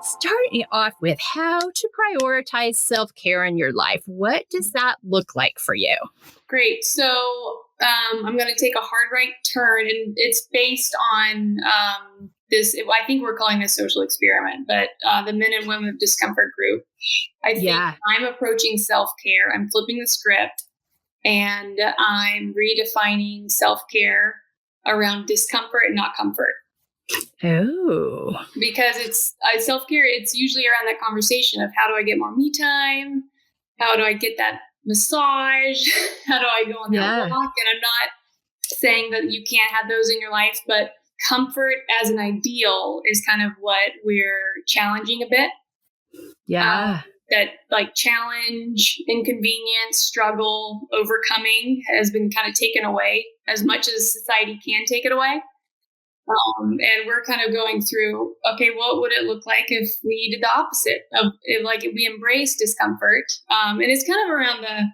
start off with how to prioritize self-care in your life. What does that look like for you? Great. So I'm going to take a hard right turn, and it's based on this. I think we're calling this social experiment, but the Men and Women of Discomfort group. I think I'm approaching self-care. I'm flipping the script, and I'm redefining self-care around discomfort and not comfort. Oh, because it's self-care. It's usually around that conversation of how do I get more me time? How do I get that massage? How do I go on that walk? And I'm not saying that you can't have those in your life, but comfort as an ideal is kind of what we're challenging a bit. Yeah. That like challenge, inconvenience, struggle, overcoming has been kind of taken away as much as society can take it away. And we're kind of going through, okay, what would it look like if we did the opposite of if we embrace discomfort? And it's kind of around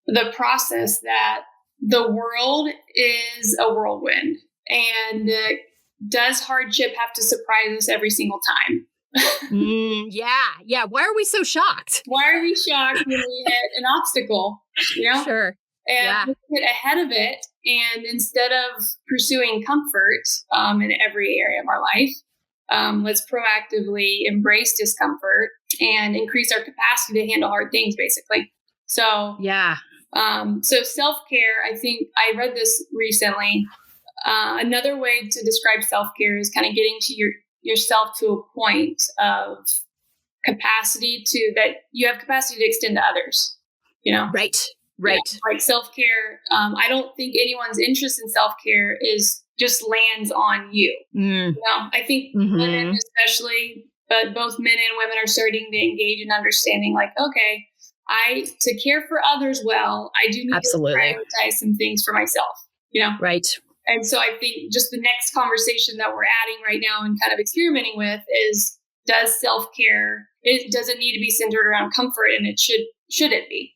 the process that the world is a whirlwind, and does hardship have to surprise us every single time? Yeah. Why are we so shocked? Why are we shocked when we hit an obstacle? Sure. And we get ahead of it. And instead of pursuing comfort in every area of our life, let's proactively embrace discomfort and increase our capacity to handle hard things, basically. So, so self-care, I think I read this recently. Another way to describe self-care is kind of getting to yourself to a point of capacity that you have capacity to extend to others, Right. Like self-care. I don't think anyone's interest in self-care is just lands on you. I think women especially, but both men and women are starting to engage in understanding like, okay, to care for others well, I do need to prioritize some things for myself, Right. And so I think just the next conversation that we're adding right now and kind of experimenting with is, does self-care, does it need to be centered around comfort, and should it be?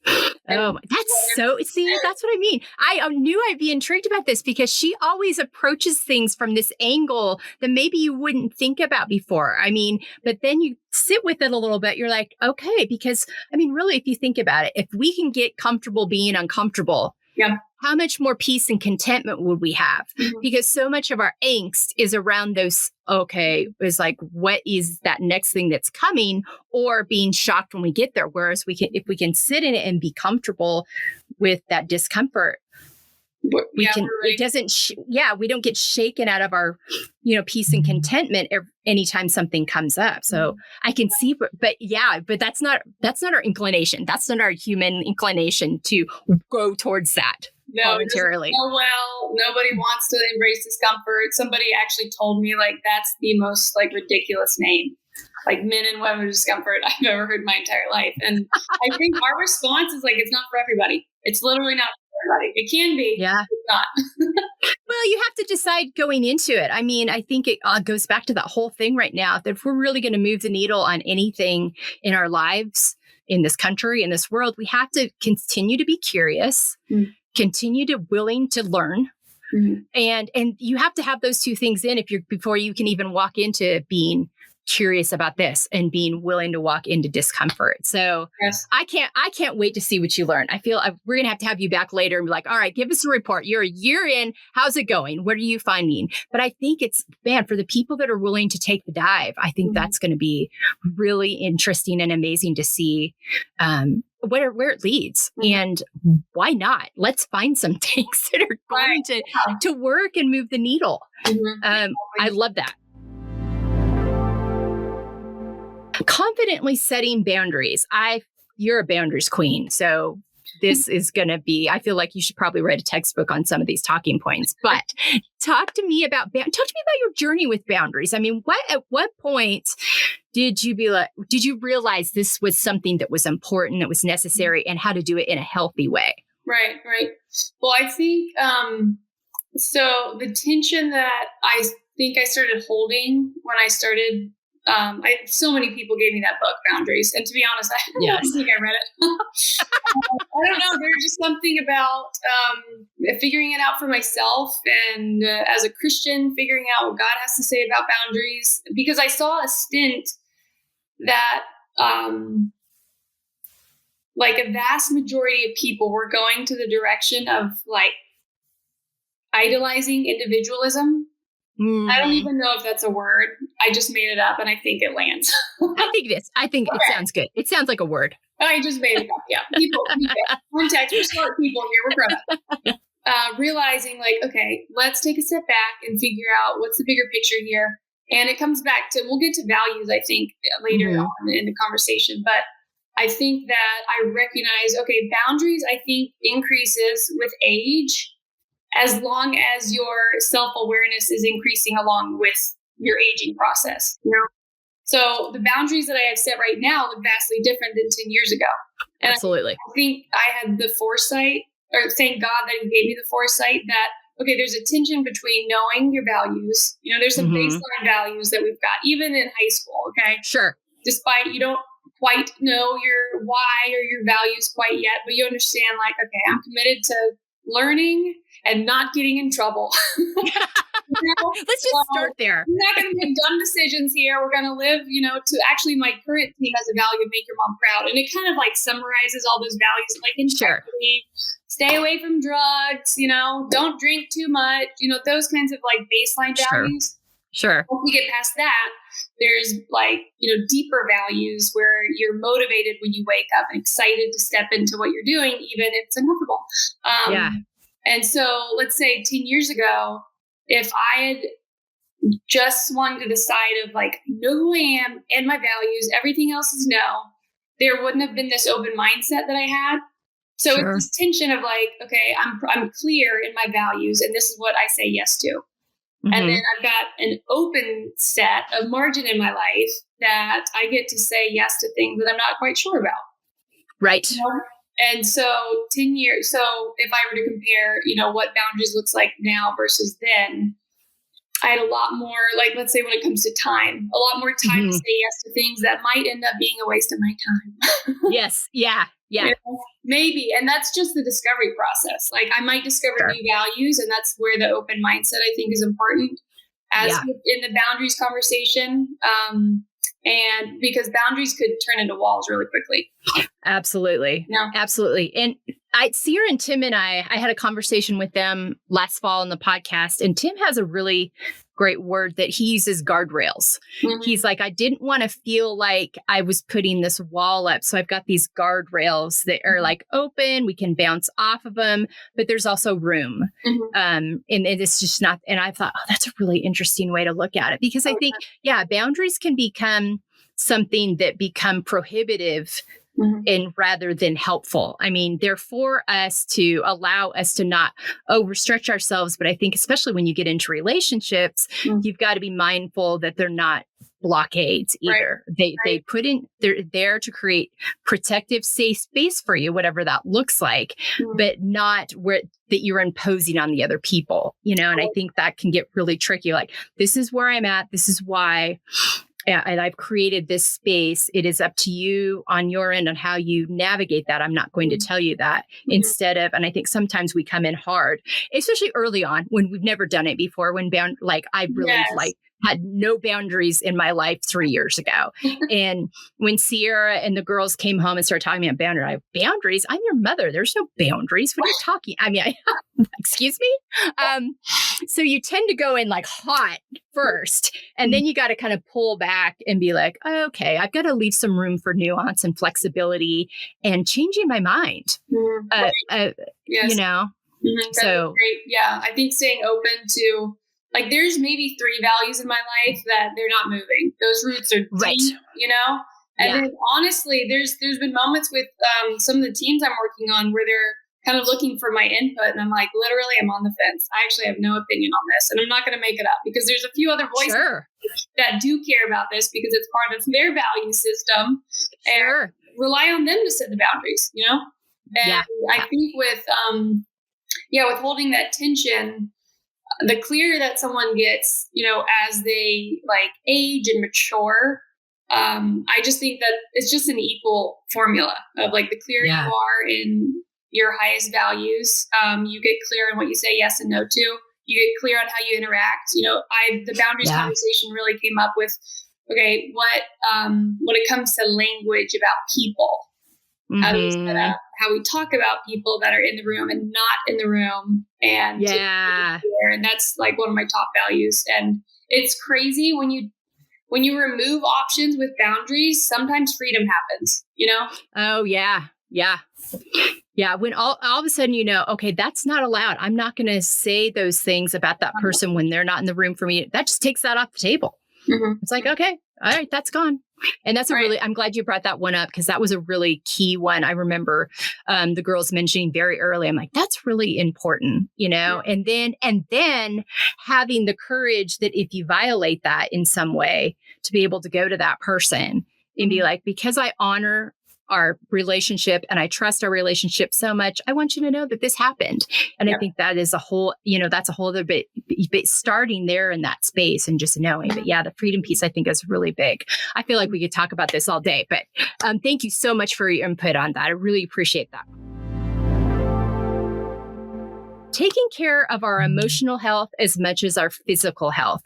Oh, that's what I mean. I knew I'd be intrigued about this because she always approaches things from this angle that maybe you wouldn't think about before. I mean, but then you sit with it a little bit. You're like, okay, because I mean, really, if you think about it, if we can get comfortable being uncomfortable, how much more peace and contentment would we have? Because so much of our angst is around those, is like, what is that next thing that's coming, or being shocked when we get there. Whereas if we can sit in it and be comfortable with that discomfort, we don't get shaken out of our, peace and contentment anytime something comes up. So I can see, but that's not our inclination. That's not our human inclination to go towards that. Voluntarily. Nobody wants to embrace discomfort. Somebody actually told me like that's the most like ridiculous name, like Men and Women of Discomfort I've ever heard in my entire life. And I think our response is like, it's not for everybody. It's literally not for everybody. It can be. Yeah. It's not. Well, you have to decide going into it. I mean, I think it goes back to that whole thing right now that if we're really going to move the needle on anything in our lives, in this country, in this world, we have to continue to be curious. Continue to willing to learn. And you have to have those two things in before you can even walk into being curious about this and being willing to walk into discomfort. So I can't wait to see what you learn. I feel we're going to have you back later and be like, all right, give us a report. You're a year in. How's it going? What are you finding? But I think for the people that are willing to take the dive, I think that's going to be really interesting and amazing to see where it leads. And why not? Let's find some things that are going to work and move the needle. I love that. Confidently setting boundaries. You're a boundaries queen. So this is going to be, I feel like you should probably write a textbook on some of these talking points, but talk to me about your journey with boundaries. I mean, at what point did you realize this was something that was important, that was necessary, and how to do it in a healthy way? Right. Well, I think, so the tension that I think I started holding when I started So many people gave me that book, Boundaries. And to be honest, I Yes. don't think I read it. I don't know. There's just something about figuring it out for myself, and as a Christian, figuring out what God has to say about boundaries. Because I saw a stint that like a vast majority of people were going to the direction of like idolizing individualism. I don't even know if that's a word. I just made it up, and I think it lands. I think it sounds good. It sounds like a word. I just made it up. Yeah. People, context, we're smart people here. We're grown up. Realizing like, okay, let's take a step back and figure out what's the bigger picture here. And it comes back to, we'll get to values, I think, later on in the conversation. But I think that I recognize, okay, boundaries, I think, increases with age, as long as your self-awareness is increasing along with your aging process. You know? So the boundaries that I have set right now look vastly different than 10 years ago. And Absolutely. I think I had the foresight, or thank God that he gave me the foresight that, okay, there's a tension between knowing your values. You know, there's some baseline values that we've got, even in high school, okay? Sure. Despite you don't quite know your why or your values quite yet, but you understand like, okay, I'm committed to learning and not getting in trouble. Let's just start there. We're not going to make dumb decisions here. We're going to live, to actually my current team has a value, make your mom proud. And it kind of like summarizes all those values, like integrity, stay away from drugs, don't drink too much, those kinds of like baseline values. Sure. Once we get past that, there's like, deeper values where you're motivated when you wake up and excited to step into what you're doing, even if it's uncomfortable. And so let's say 10 years ago, if I had just swung to the side of like, know who I am and my values, everything else is no, there wouldn't have been this open mindset that I had. So it's this tension of like, okay, I'm clear in my values and this is what I say yes to. And then I've got an open set of margin in my life that I get to say yes to things that I'm not quite sure about. Right. And so 10 years, so if I were to compare, what boundaries looks like now versus then, I had a lot more, like, let's say when it comes to time, a lot more time to say yes to things that might end up being a waste of my time. Yes. Yeah. Maybe. And that's just the discovery process. Like I might discover new values, and that's where the open mindset I think is important as in the boundaries conversation. And because boundaries could turn into walls really quickly. Absolutely. Absolutely. And Sierra and Tim and I had a conversation with them last fall on the podcast, and Tim has a really great word that he uses, guardrails. He's like, I didn't want to feel like I was putting this wall up. So I've got these guardrails that are like open, we can bounce off of them, but there's also room. And it's just not, and I thought, oh, that's a really interesting way to look at it, because I think, boundaries can become something that become prohibitive and rather than helpful. I mean, they're for us to allow us to not overstretch ourselves. But I think especially when you get into relationships, you've got to be mindful that they're not blockades either. They're there to create protective, safe space for you, whatever that looks like, but not where that you're imposing on the other people, and I think that can get really tricky. Like, this is where I'm at. This is why. And I've created this space. It is up to you on your end on how you navigate that. I'm not going to tell you that instead of, and I think sometimes we come in hard, especially early on when we've never done it before, when I really had no boundaries in my life 3 years ago. And when Sierra and the girls came home and started talking about boundaries, I'm your mother. There's no boundaries. What are you talking? I mean, excuse me. So you tend to go in like hot first, and then you got to kind of pull back and be like, oh, okay, I've got to leave some room for nuance and flexibility and changing my mind. So great. Yeah. I think staying open to, like, there's maybe 3 values in my life that they're not moving. Those roots are deep, And then honestly, there's been moments with some of the teams I'm working on where they're kind of looking for my input, and I'm like, literally, I'm on the fence. I actually have no opinion on this, and I'm not going to make it up, because there's a few other voices that do care about this because it's part of their value system, and rely on them to set the boundaries, And I think with holding that tension. the clearer that someone gets, as they like age and mature, I just think that it's just an equal formula of like the clearer you are in your highest values, you get clear on what you say yes and no to. You get clear on how you interact. The boundaries conversation really came up with, okay, what when it comes to language about people, how we set up, how we talk about people that are in the room and not in the room, and and that's like one of my top values. And it's crazy when you remove options with boundaries, sometimes freedom happens, Oh yeah. Yeah. When all of a sudden, okay, that's not allowed. I'm not going to say those things about that person when they're not in the room for me. That just takes that off the table. It's like, okay, all right, that's gone. And that's I'm glad you brought that one up, because that was a really key one. I remember the girls mentioning very early. I'm like, that's really important, and then having the courage that if you violate that in some way, to be able to go to that person and be like, because I honor our relationship and I trust our relationship so much, I want you to know that this happened. And I think that is a whole, that's a whole other bit starting there in that space and just knowing. But the freedom piece I think is really big. I feel like we could talk about this all day, but thank you so much for your input on that. I really appreciate that. Taking care of our emotional health as much as our physical health.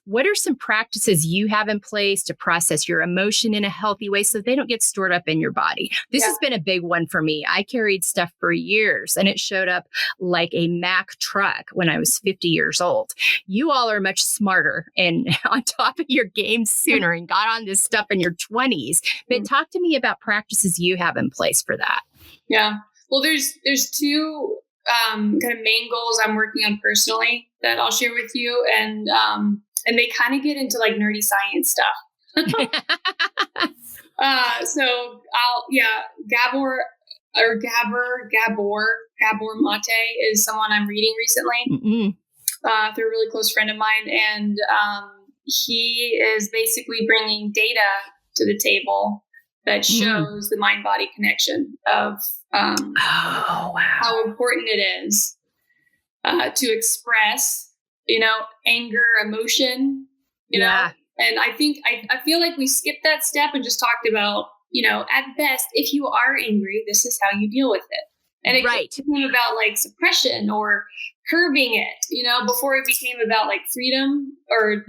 What are some practices you have in place to process your emotion in a healthy way so they don't get stored up in your body? This has been a big one for me. I carried stuff for years and it showed up like a Mack truck when I was 50 years old. You all are much smarter and on top of your game sooner and got on this stuff in your 20s. But talk to me about practices you have in place for that. Yeah. Well, there's two kind of main goals I'm working on personally that I'll share with you. And they kind of get into like nerdy science stuff. Gabor Mate is someone I'm reading recently through a really close friend of mine. And he is basically bringing data to the table that shows the mind-body connection of how important it is to express anger, emotion, know, and I think I feel like we skipped that step and just talked about, at best, if you are angry, this is how you deal with it. And it became about like suppression or curbing it, before it became about like freedom or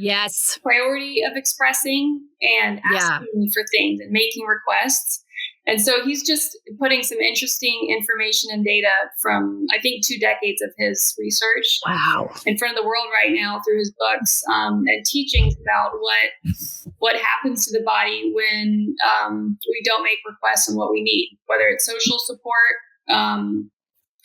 priority of expressing and asking for things and making requests. And so he's just putting some interesting information and data from, I think, 2 decades of his research in front of the world right now through his books and teachings about what happens to the body when we don't make requests on what we need, whether it's social support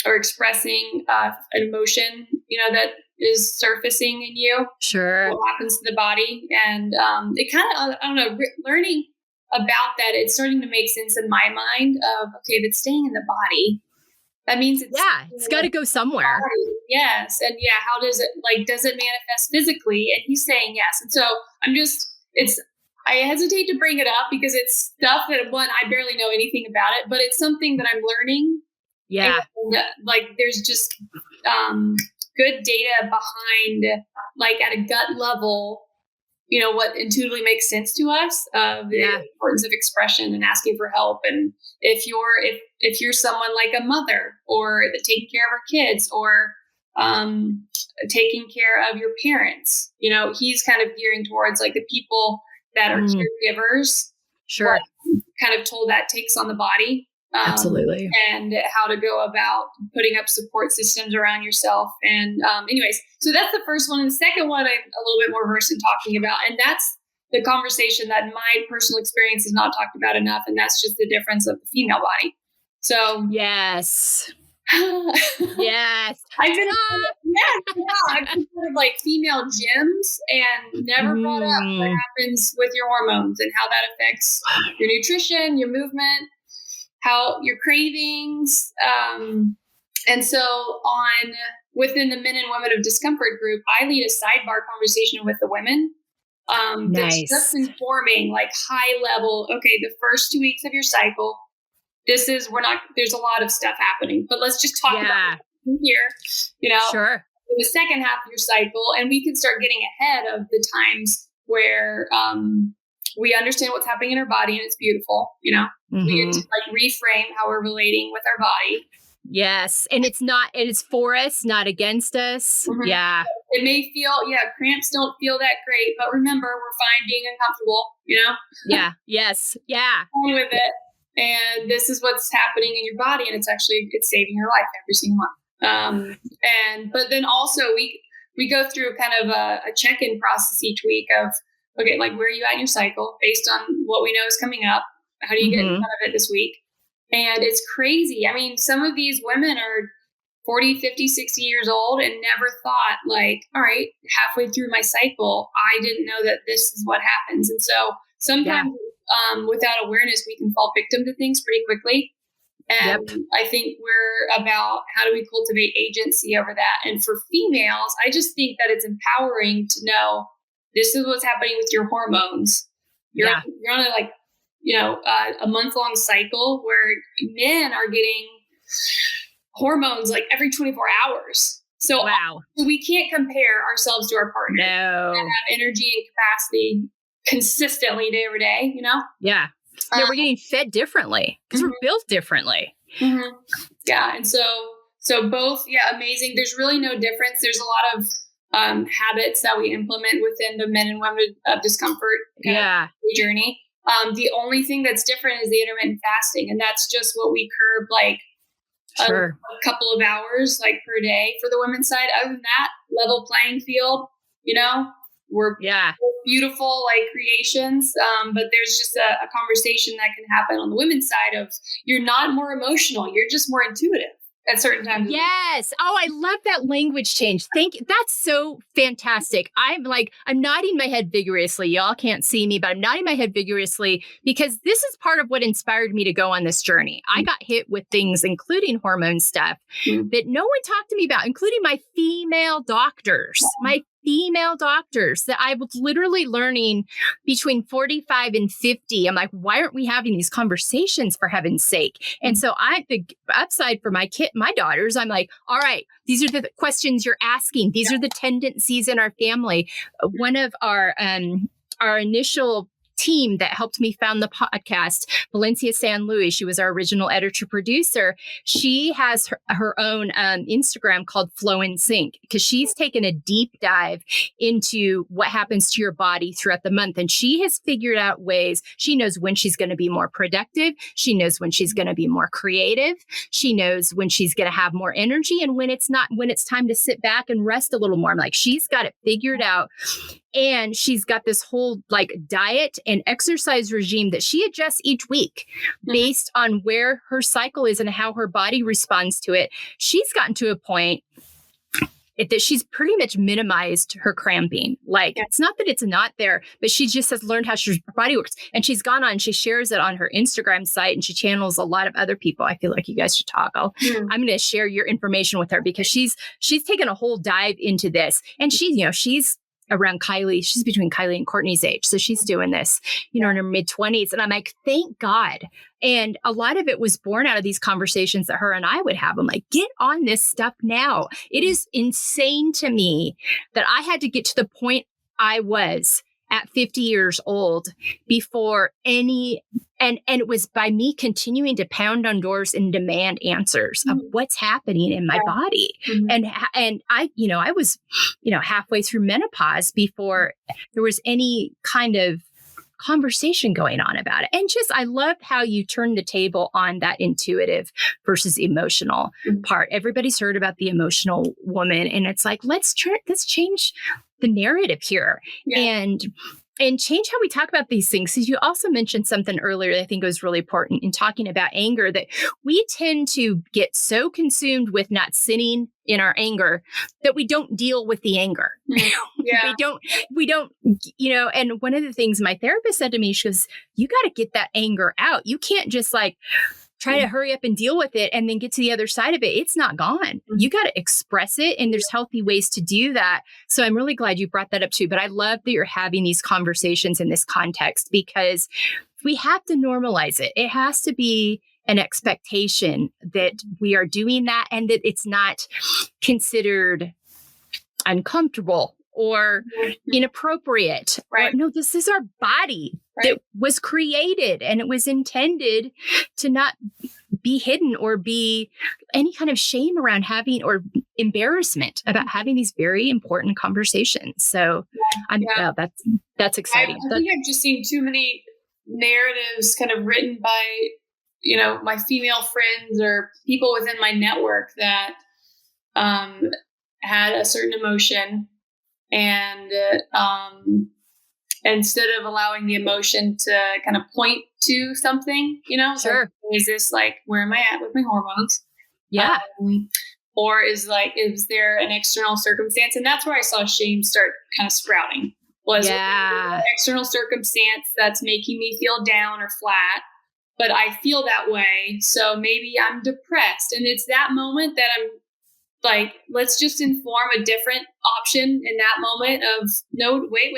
or expressing an emotion, that is surfacing in you. Sure. What happens to the body. And it kind of, I don't know, learning about that, it's starting to make sense in my mind of, okay, if it's staying in the body, that means it's got to go somewhere. Yes. And how does it manifest physically? And he's saying yes. And so I hesitate to bring it up because it's stuff that I barely know anything about it, but it's something that I'm learning. Yeah. And, there's just good data behind, like at a gut level, what intuitively makes sense to us of the importance of expression and asking for help. And if you're someone like a mother or taking care of her kids or taking care of your parents, he's kind of gearing towards like the people that are caregivers. Sure. Kind of toll that takes on the body. Absolutely. And how to go about putting up support systems around yourself. And anyways, so that's the first one. And the second one, I'm a little bit more versed in talking about. And that's the conversation that my personal experience is not talked about enough. And that's just the difference of the female body. So yes. Yes. I've been sort of like female gyms and never brought up what happens with your hormones and how that affects your nutrition, your movement, how your cravings. And so within the Men and Women of Discomfort group, I lead a sidebar conversation with the women. That's just informing like high level, okay, the first 2 weeks of your cycle, there's a lot of stuff happening, but let's just talk about it here, Sure. in the second half of your cycle, and we can start getting ahead of the times where we understand what's happening in our body, and it's beautiful. We get to like reframe how we're relating with our body. Yes. And it's for us, not against us. Mm-hmm. Yeah. It may feel, cramps don't feel that great, but remember, we're fine being uncomfortable, Yeah. Yes. Yeah. Fine with it. And this is what's happening in your body. And it's saving your life every single month. But then also we go through kind of a check-in process each week of, okay, like where are you at in your cycle based on what we know is coming up? How do you get in front of it this week? And it's crazy. I mean, some of these women are 40, 50, 60 years old and never thought like, all right, halfway through my cycle, I didn't know that this is what happens. And so sometimes without awareness, we can fall victim to things pretty quickly. And I think we're about how do we cultivate agency over that. And for females, I just think that it's empowering to know this is what's happening with your hormones. You're on a month-long cycle where men are getting hormones like every 24 hours. So we can't compare ourselves to our partner. No. And have energy and capacity consistently day over day, Yeah. We're getting fed differently because we're built differently. Mm-hmm. Yeah. And so both, amazing. There's really no difference. There's a lot of habits that we implement within the men and women of discomfort journey. The only thing that's different is the intermittent fasting. And that's just what we curb like a couple of hours like per day for the women's side. Other than that, level playing field, we're beautiful like creations. But there's just a conversation that can happen on the women's side of you're not more emotional. You're just more intuitive at certain times. Yes. Oh, I love that language change. Thank you. That's so fantastic. I'm nodding my head vigorously. Y'all can't see me, but I'm nodding my head vigorously because this is part of what inspired me to go on this journey. I got hit with things, including hormone stuff that no one talked to me about, including my female doctors, that I was literally learning between 45 and 50. I'm like, why aren't we having these conversations for heaven's sake? And so the upside for my daughters, I'm like, all right, these are the questions you're asking. These are the tendencies in our family. One of our initial team that helped me found the podcast, Valencia San Luis, she was our original editor producer. She has her own Instagram called Flow and Sync because she's taken a deep dive into what happens to your body throughout the month. And she has figured out ways. She knows when she's going to be more productive. She knows when she's going to be more creative. She knows when she's going to have more energy and when it's time to sit back and rest a little more. I'm like, she's got it figured out. And she's got this whole like diet and exercise regime that she adjusts each week based on where her cycle is and how her body responds to it. She's gotten to a point that she's pretty much minimized her cramping. It's not that it's not there, but she just has learned how her body works. And she's gone on, she shares it on her Instagram site and she channels a lot of other people. I feel like you guys should talk. I'm going to share your information with her because she's taken a whole dive into this. And she's around Kylie. She's between Kylie and Courtney's age. So she's doing this, in her mid-20s. And I'm like, thank God. And a lot of it was born out of these conversations that her and I would have. I'm like, get on this stuff now. It is insane to me that I had to get to the point I was at 50 years old before and it was by me continuing to pound on doors and demand answers of what's happening in my body. And I was, halfway through menopause before there was any kind of conversation going on about it. And I love how you turn the table on that intuitive versus emotional part. Everybody's heard about the emotional woman, and it's like, let's change the narrative here and change how we talk about these things. So you also mentioned something earlier that I think was really important in talking about anger, that we tend to get so consumed with not sitting in our anger that we don't deal with the anger. We don't, and one of the things my therapist said to me, she goes, you got to get that anger out. You can't just try to hurry up and deal with it and then get to the other side of it. It's not gone. You got to express it. And there's healthy ways to do that. So I'm really glad you brought that up too. But I love that you're having these conversations in this context because we have to normalize it. It has to be an expectation that we are doing that and that it's not considered uncomfortable or inappropriate. Right. Or, no, this is our body that was created and it was intended to not be hidden or be any kind of shame around having or embarrassment about having these very important conversations. So that's exciting. I think I've just seen too many narratives kind of written by, my female friends or people within my network that had a certain emotion, and instead of allowing the emotion to kind of point to something, Sure. like, is this like, where am I at with my hormones? Yeah. Or is there an external circumstance? And that's where I saw shame start kind of sprouting. Was an external circumstance that's making me feel down or flat, but I feel that way. So maybe I'm depressed. And it's that moment that I'm like, let's just inform a different option in that moment of, no, wait.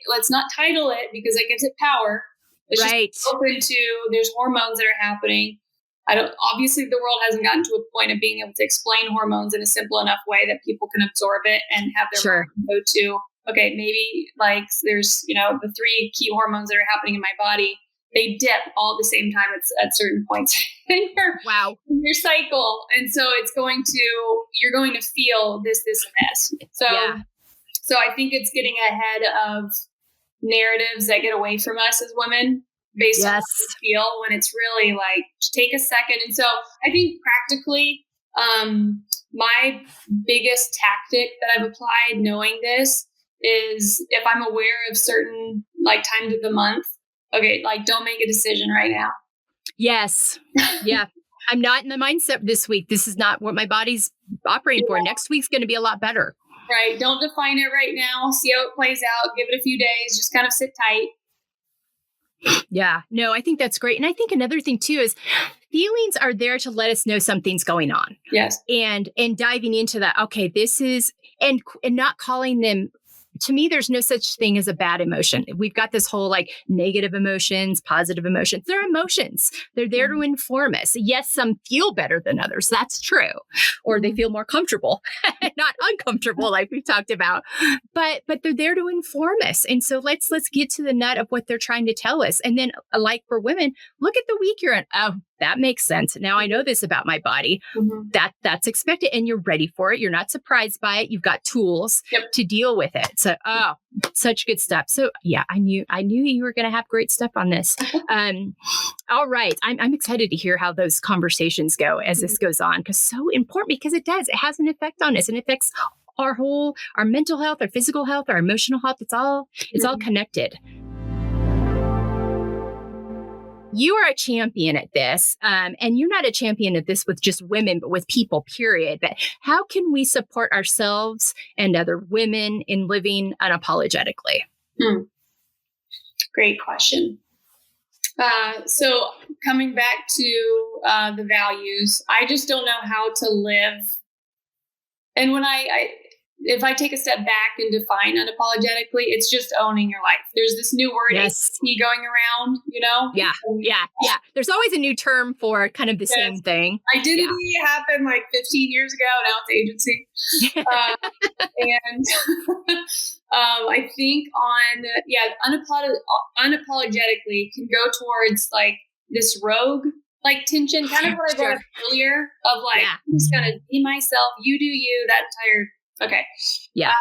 Let's not title it because it gives it power. It's just open to, there's hormones that are happening. Obviously the world hasn't gotten to a point of being able to explain hormones in a simple enough way that people can absorb it and have their mind go to, okay, maybe like there's, the 3 key hormones that are happening in my body. They dip all at the same time at certain points in your cycle. And so you're going to feel this and this. So I think it's getting ahead of narratives that get away from us as women based on what we feel, when it's really like, take a second. And so I think practically, my biggest tactic that I've applied knowing this is, if I'm aware of certain like times of the month, okay, like, don't make a decision right now. Yes. Yeah. I'm not in the mindset this week. This is not what my body's operating for. Next week's going to be a lot better. Right. Don't define it right now. See how it plays out. Give it a few days. Just kind of sit tight. Yeah. No, I think that's great. And I think another thing too is feelings are there to let us know something's going on. Yes. And diving into that. Okay, this is, and not calling them. To me, there's no such thing as a bad emotion. We've got this whole like negative emotions, positive emotions. They're emotions. They're there to inform us. Yes, some feel better than others. That's true. Or they feel more comfortable, not uncomfortable like we've talked about. But they're there to inform us. And so let's get to the nut of what they're trying to tell us. And then like for women, look at the week you're in. Oh, that makes sense. Now I know this about my body. That's expected and you're ready for it. You're not surprised by it. You've got tools to deal with it. So, such good stuff. So yeah, I knew you were going to have great stuff on this. All right. I'm excited to hear how those conversations go as this goes on, because so important, because it has an effect on us, and it affects our mental health, our physical health, our emotional health. It's all connected. You are a champion at this, and you're not a champion at this with just women, but with people, period. But how can we support ourselves and other women in living unapologetically? Great question. So coming back to the values, I just don't know how to live. And when if I take a step back and define unapologetically, it's just owning your life. There's this new word going around, Yeah. There's always a new term for kind of the same thing. Identity happened like 15 years ago. Now it's agency. And I think unapologetically can go towards like this rogue like tension, kind of what I brought up earlier of like, I'm just going to be myself. You do you, that entire. Okay. Yeah.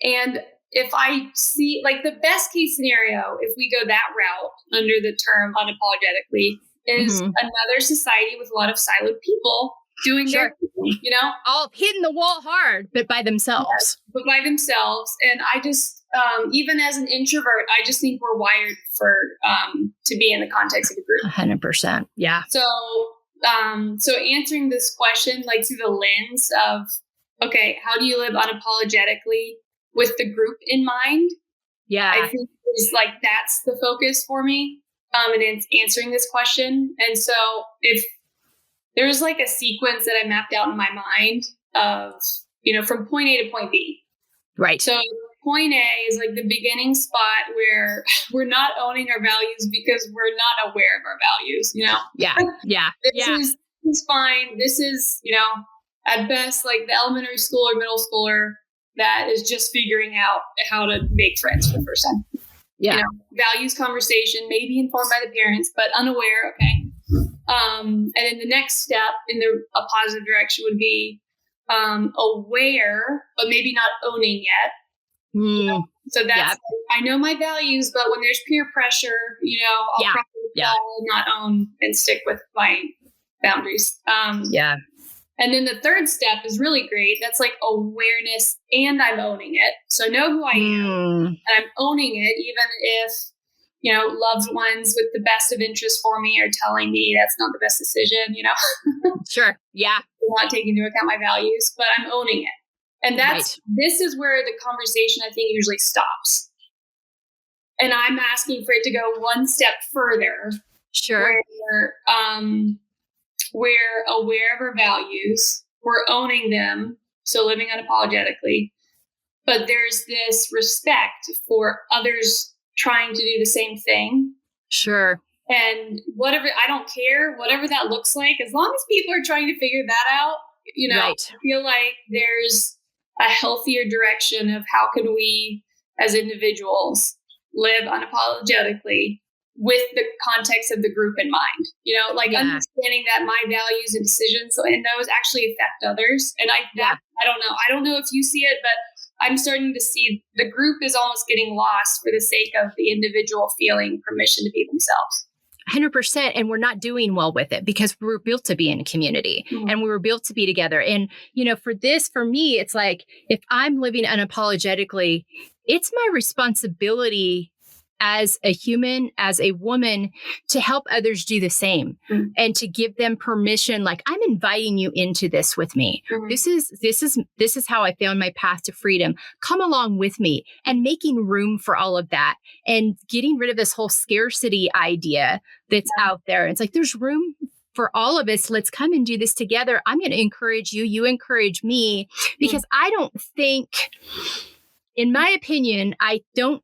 And if I see like the best case scenario, if we go that route under the term unapologetically, is another society with a lot of silent people doing their thing, all hitting the wall hard, but by themselves. And I just, even as an introvert, I just think we're wired for, to be in the context of a group. 100%. Yeah. So answering this question, like through the lens of, okay, how do you live unapologetically with the group in mind? Yeah. I think it's like, that's the focus for me. And it's answering this question. And so if there's like a sequence that I mapped out in my mind of, from point A to point B. Right. So point A is like the beginning spot where we're not owning our values because we're not aware of our values, Yeah. This is fine. This is, at best, like the elementary school or middle schooler that is just figuring out how to make friends for the first time. Yeah. Values conversation, maybe informed by the parents, but unaware. Okay. And then the next step in a positive direction would be aware, but maybe not owning yet. So that's, I know my values, but when there's peer pressure, I'll probably fall, not own, and stick with my boundaries. And then the third step is really great. That's like awareness, and I'm owning it. So I know who I am, and I'm owning it, even if, loved ones with the best of interest for me are telling me that's not the best decision, Sure. Yeah. I'm not taking into account my values, but I'm owning it. And this is where the conversation, I think, usually stops. And I'm asking for it to go one step further. Sure. Where, we're aware of our values, we're owning them, so living unapologetically, but there's this respect for others trying to do the same thing. Sure. And I don't care, whatever that looks like, as long as people are trying to figure that out, I feel like there's a healthier direction of how can we as individuals live unapologetically with the context of the group in mind, understanding that my values and decisions and those actually affect others. And I don't know if you see it, but I'm starting to see the group is almost getting lost for the sake of the individual feeling permission to be themselves. 100%. And we're not doing well with it because we were built to be in a community and we were built to be together. And, for me, it's like, if I'm living unapologetically, it's my responsibility as a human, as a woman, to help others do the same and to give them permission. Like, I'm inviting you into this with me. This is how I found my path to freedom. Come along with me, and making room for all of that and getting rid of this whole scarcity idea that's out there. It's like, there's room for all of us. Let's come and do this together. I'm going to encourage you. You encourage me, because I don't think, in my opinion, I don't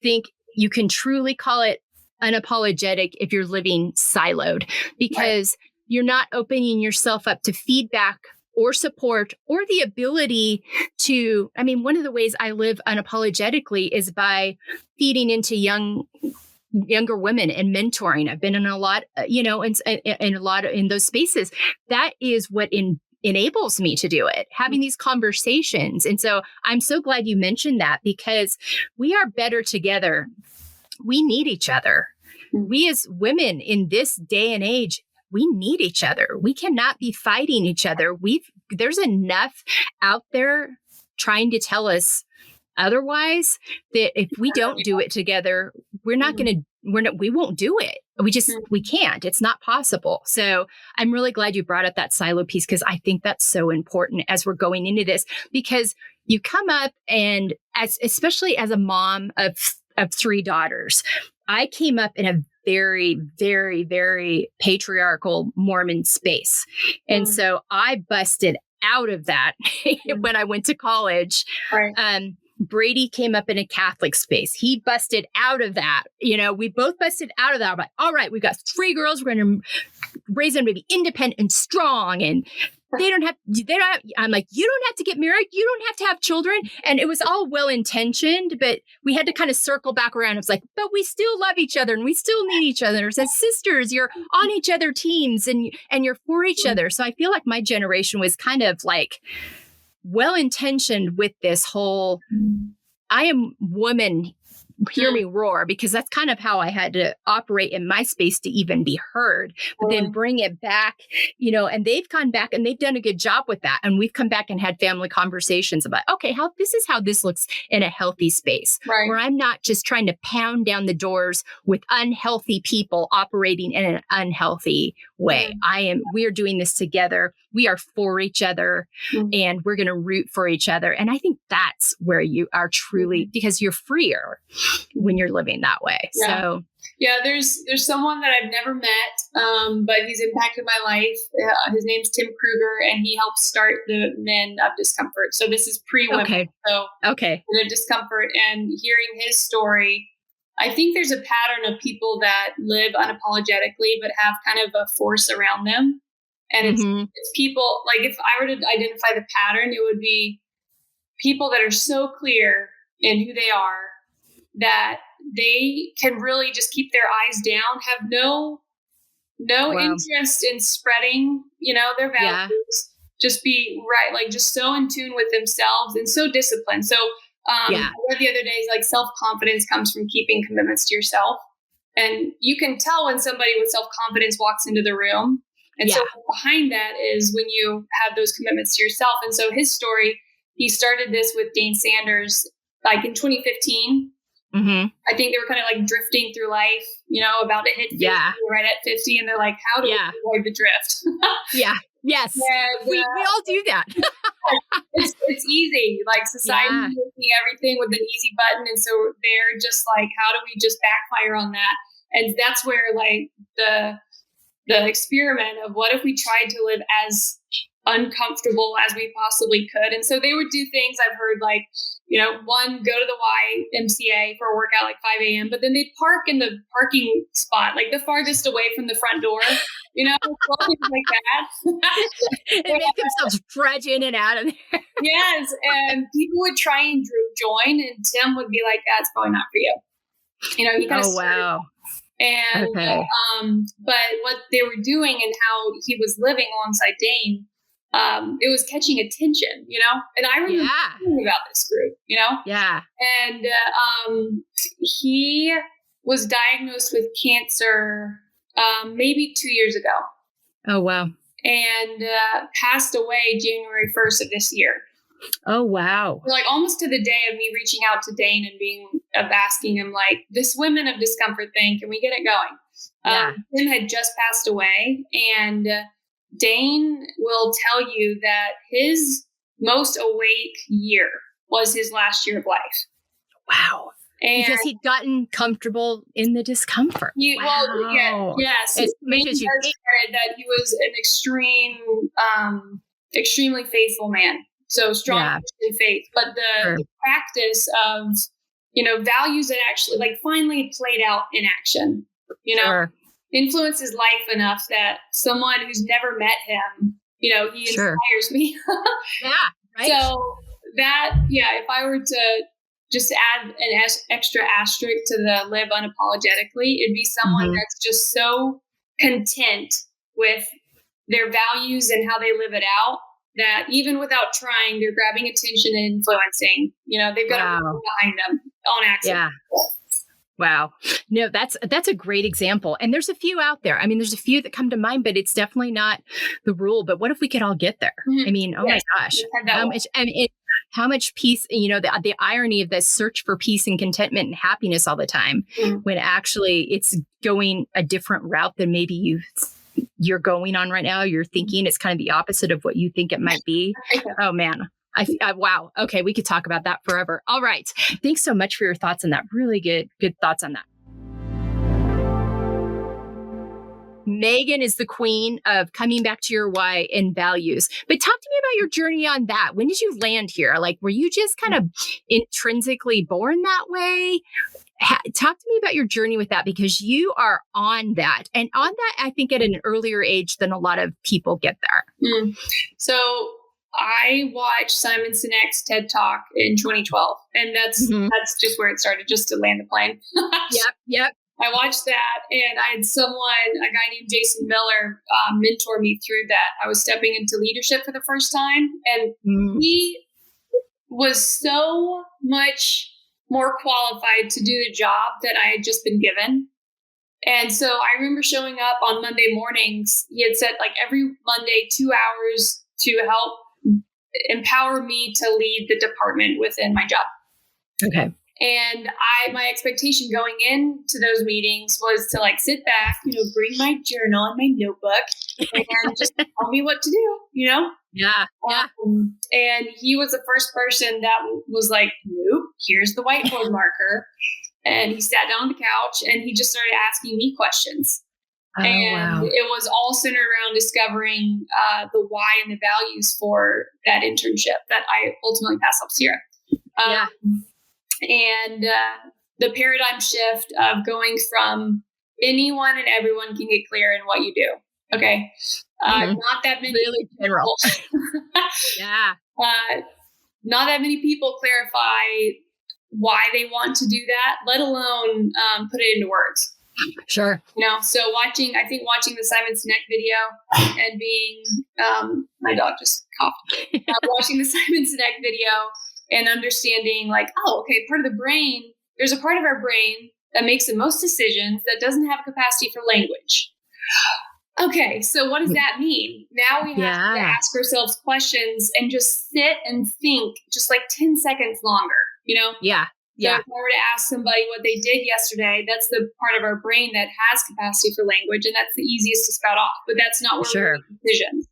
think you can truly call it unapologetic if you're living siloed, because you're not opening yourself up to feedback or support or the ability to, one of the ways I live unapologetically is by feeding into younger women and mentoring. I've been in a lot, in those spaces. That is what enables me to do it, having these conversations. And so I'm so glad you mentioned that, because we are better together. We need each other. We as women in this day and age, we need each other. We cannot be fighting each other. There's enough out there trying to tell us otherwise, that if we don't do it together, we won't do it. We can't. It's not possible. So I'm really glad you brought up that silo piece, because I think that's so important as we're going into this, because you come up, and especially as a mom of 3 daughters, I came up in a very, very, very patriarchal Mormon space. And so I busted out of that when I went to college. Right. Brady came up in a Catholic space. He busted out of that. We both busted out of that. I'm like, all right, we've got 3 girls. We're going to raise them to be independent and strong. And I'm like, you don't have to get married. You don't have to have children. And it was all well-intentioned, but we had to kind of circle back around. It's like, but we still love each other, and we still need each other. As sisters, you're on each other teams, and you're for each other. So I feel like my generation was kind of like well-intentioned with this whole, I am woman, hear me roar, because that's kind of how I had to operate in my space to even be heard, but then bring it back, and they've gone back and they've done a good job with that. And we've come back and had family conversations about, okay, this is how this looks in a healthy space, where I'm not just trying to pound down the doors with unhealthy people operating in an unhealthy way. We are doing this together. We are for each other, and we're going to root for each other. And I think that's where you are truly, because you're freer when you're living that way. Yeah. So there's someone that I've never met, but he's impacted my life. His name's Tim Kruger, and he helped start the Men of Discomfort. So this is pre-women. Okay. So the Discomfort, and hearing his story, I think there's a pattern of people that live unapologetically, but have kind of a force around them. And it's people, like, if I were to identify the pattern, it would be people that are so clear in who they are that they can really just keep their eyes down, have no interest in spreading, their Yeah. values, just be right, like just so in tune with themselves and so disciplined. So Yeah. I read the other day, like self-confidence comes from keeping commitments to yourself. And you can tell when somebody with self-confidence walks into the room. And so behind that is when you have those commitments to yourself. And so his story, he started this with Dane Sanders, like in 2015. Mm-hmm. I think they were kind of like drifting through life, about to hit 50, right at 50. And they're like, how do we avoid the drift? Yeah. Yes. And, we all do that. it's easy. Like society making everything with an easy button. And so they're just like, how do we just backfire on that? And that's where like the experiment of what if we tried to live as uncomfortable as we possibly could. And so they would do things I've heard like, one, go to the YMCA for a workout like 5 a.m., but then they'd park in the parking spot, like the farthest away from the front door, things like that. And make themselves trudge in and out of there. Yes. And people would try and join, and Tim would be like, that's probably not for you. He kind of wow. And, but what they were doing and how he was living alongside Dane, it was catching attention, and I remember hearing about this group, Yeah. And he was diagnosed with cancer maybe 2 years ago. Oh, wow. And passed away January 1st of this year. Oh, wow. Like almost to the day of me reaching out to Dane and asking him like, this Women of Discomfort thing, can we get it going? Tim had just passed away, and Dane will tell you that his most awake year was his last year of life. Wow. And because he'd gotten comfortable in the discomfort. Yes. That he was an extremely faithful man. So strong in faith, but the practice of, values that actually like finally played out in action, influences life enough that someone who's never met him, he inspires me. So that, if I were to just add an extra asterisk to the live unapologetically, it'd be someone that's just so content with their values and how they live it out that even without trying, they're grabbing attention and influencing. They've got a person behind them on accident. Yeah. Wow. No, that's a great example. And there's a few out there. I mean, there's a few that come to mind, but it's definitely not the rule. But what if we could all get there? I mean, my gosh, how much peace, the irony of this search for peace and contentment and happiness all the time, when actually it's going a different route than maybe you're going on right now. You're thinking it's kind of the opposite of what you think it might be. Oh man. Wow. Okay. We could talk about that forever. All right. Thanks so much for your thoughts on that. Really good thoughts on that. Meghan is the queen of coming back to your why and values. But talk to me about your journey on that. When did you land here? Like, were you just kind of intrinsically born that way? Talk to me about your journey with that, because you are on that. And on that, I think at an earlier age than a lot of people get there. So I watched Simon Sinek's TED Talk in 2012. And that's just where it started, just to land the plane. Yep. I watched that, and I had a guy named Jason Miller, mentor me through that. I was stepping into leadership for the first time, and he was so much more qualified to do the job that I had just been given. And so I remember showing up on Monday mornings. He had said like every Monday, 2 hours to help empower me to lead the department within my job. Okay. And my expectation going into those meetings was to like sit back, bring my journal and my notebook and just tell me what to do, Yeah. And he was the first person that was like, nope, here's the whiteboard marker. And he sat down on the couch and he just started asking me questions. It was all centered around discovering the why and the values for that internship that I ultimately passed off Sierra. And the paradigm shift of going from anyone and everyone can get clear in what you do. Okay. Not that many really general. not that many people clarify why they want to do that, let alone put it into words. Sure. So watching the Simon Sinek video and being, my dog just coughed, watching the Simon Sinek video and understanding like, oh, okay, there's a part of our brain that makes the most decisions that doesn't have capacity for language. Okay, so what does that mean? Now we have to ask ourselves questions and just sit and think just like 10 seconds longer, Yeah. So if I were to ask somebody what they did yesterday, that's the part of our brain that has capacity for language, and that's the easiest to spout off. But that's not where we make decisions.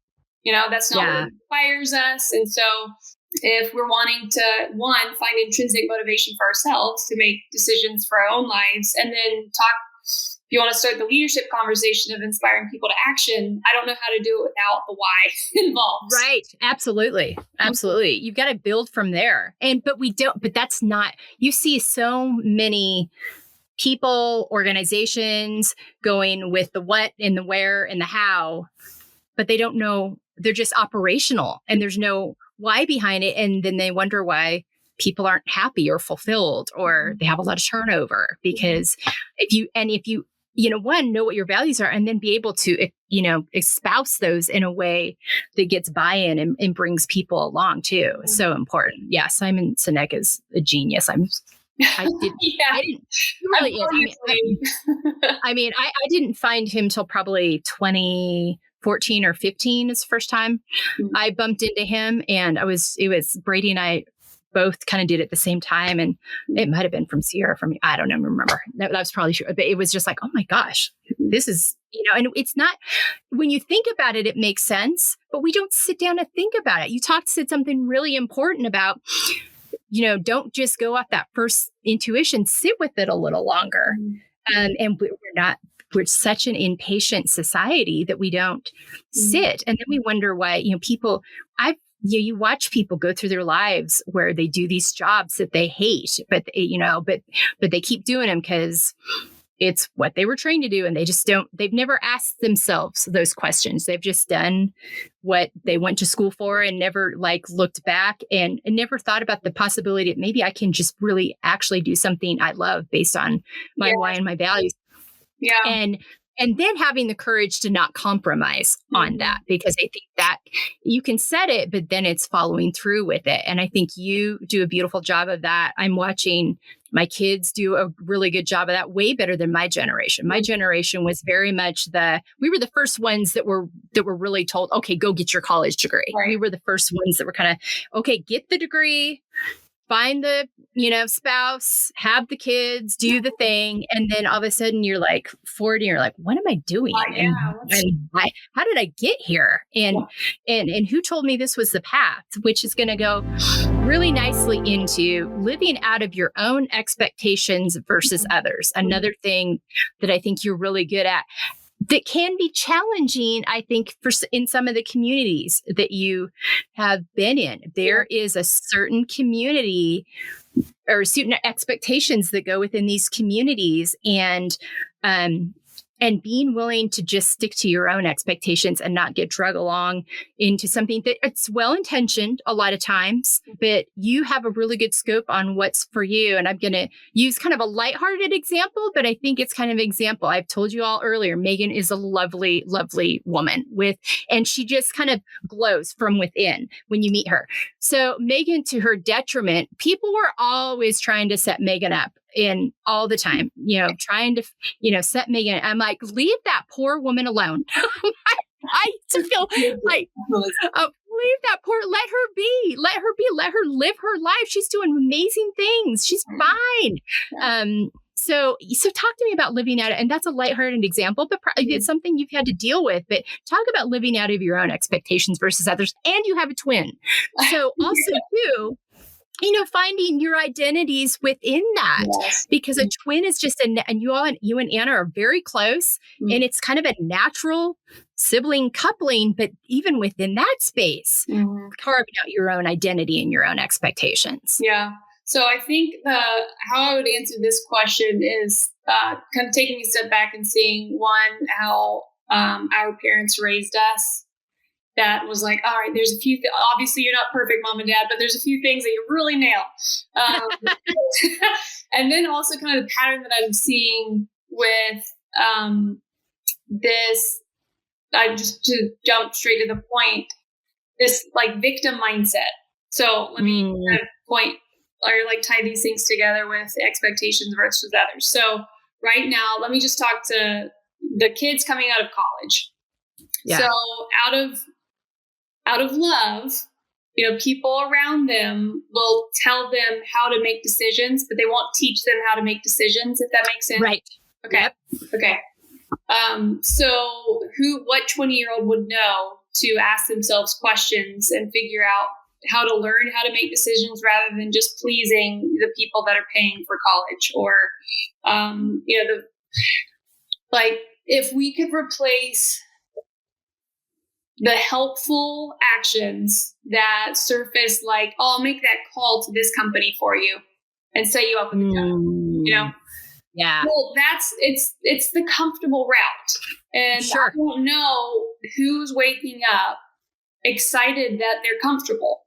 That's not what inspires us. And so if we're wanting to, one, find intrinsic motivation for ourselves to make decisions for our own lives, and then if you want to start the leadership conversation of inspiring people to action, I don't know how to do it without the why involved. Right. Absolutely. Absolutely. You've got to build from there. But that's not, you see so many people, organizations going with the what and the where and the how, but they don't know, they're just operational and there's no why behind it. And then they wonder why people aren't happy or fulfilled, or they have a lot of turnover, because if you one, know what your values are, and then be able to, espouse those in a way that gets buy-in and brings people along too. Is so important. Yeah. Simon Sinek is a genius. I didn't find him till probably 2014 or 15 is the first time I bumped into him, and it was Brady and I both kind of did it at the same time. And it might've been from Sierra, from me. I don't remember. That was probably true. But it was just like, oh my gosh, this is, and it's not, when you think about it, it makes sense, but we don't sit down and think about it. You said something really important about, don't just go off that first intuition, sit with it a little longer. And we're such an impatient society that we don't sit. And then we wonder why, you watch people go through their lives where they do these jobs that they hate, but they keep doing them because it's what they were trained to do. And they've never asked themselves those questions. They've just done what they went to school for and never looked back and never thought about the possibility that maybe I can just really actually do something I love based on my why and my values. Yeah. And then having the courage to not compromise on that, because I think that you can set it, but then it's following through with it. And I think you do a beautiful job of that. I'm watching my kids do a really good job of that, way better than my generation. My generation was very much we were the first ones that were really told, okay, go get your college degree. Right. We were the first ones that were kind of, okay, get the degree, find the, spouse, have the kids, do the thing. And then all of a sudden you're like 40, you're like, what am I doing? And how did I get here? And who told me this was the path, which is going to go really nicely into living out of your own expectations versus others. Another thing that I think you're really good at, that can be challenging, I think, in some of the communities that you have been in. There is a certain community or certain expectations that go within these communities, and being willing to just stick to your own expectations and not get drug along into something that it's well-intentioned a lot of times, but you have a really good scope on what's for you. And I'm going to use kind of a lighthearted example, but I think it's kind of an example. I've told you all earlier, Meghan is a lovely, lovely woman and she just kind of glows from within when you meet her. So Meghan, to her detriment, people were always trying to set Meghan up. And all the time, trying to, set Meghan. I'm like, leave that poor woman alone. I used to feel like, leave that let her live her life. She's doing amazing things. She's fine. So talk to me about living out, and that's a lighthearted example, but it's something you've had to deal with. But talk about living out of your own expectations versus others. And you have a twin. So also too, finding your identities within that, because a twin is just and you and Anna are very close, and it's kind of a natural sibling coupling, but even within that space, carving out your own identity and your own expectations. Yeah. So I think how I would answer this question is kind of taking a step back and seeing, one, how our parents raised us, that was like, all right, there's a few, obviously you're not perfect, mom and dad, but there's a few things that you really nail. And then also kind of the pattern that I'm seeing with this, I just to jump straight to the point, this like victim mindset. So let me kind of point or like tie these things together with expectations versus others. So right now, let me just talk to the kids coming out of college. Yeah. So out of love, you know, people around them will tell them how to make decisions, but they won't teach them how to make decisions, if that makes sense. Right. Okay. Yep. Okay. So what 20-year-old would know to ask themselves questions and figure out how to learn how to make decisions rather than just pleasing the people that are paying for college or, you know, if we could replace the helpful actions that surface, like, oh, I'll make that call to this company for you and set you up with a job, you know? Yeah. Well, it's the comfortable route. And Sure. I don't know who's waking up excited that they're comfortable.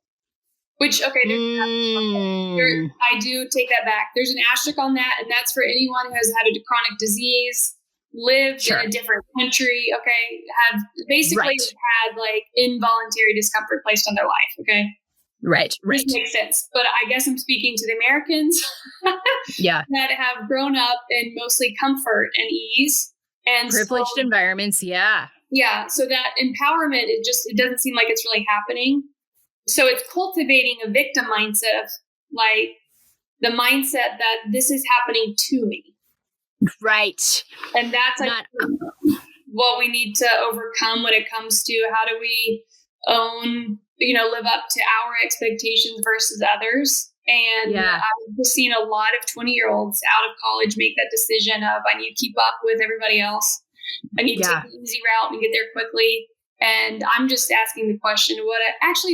Which, okay, I do take that back. There's an asterisk on that, and that's for anyone who has had a chronic disease, lived in a different country, okay, have basically had like involuntary discomfort placed on their life, okay? Right. This makes sense. But I guess I'm speaking to the Americans that have grown up in mostly comfort and ease. And privileged environments, Yeah, so that empowerment, it doesn't seem like it's really happening. So it's cultivating a victim mindset of like the mindset that this is happening to me. Right. And that's like what we need to overcome when it comes to how do we live up to our expectations versus others. And I've seen a lot of 20-year-olds out of college make that decision of I need to keep up with everybody else. I need to take the easy route and get there quickly. And I'm just asking the question,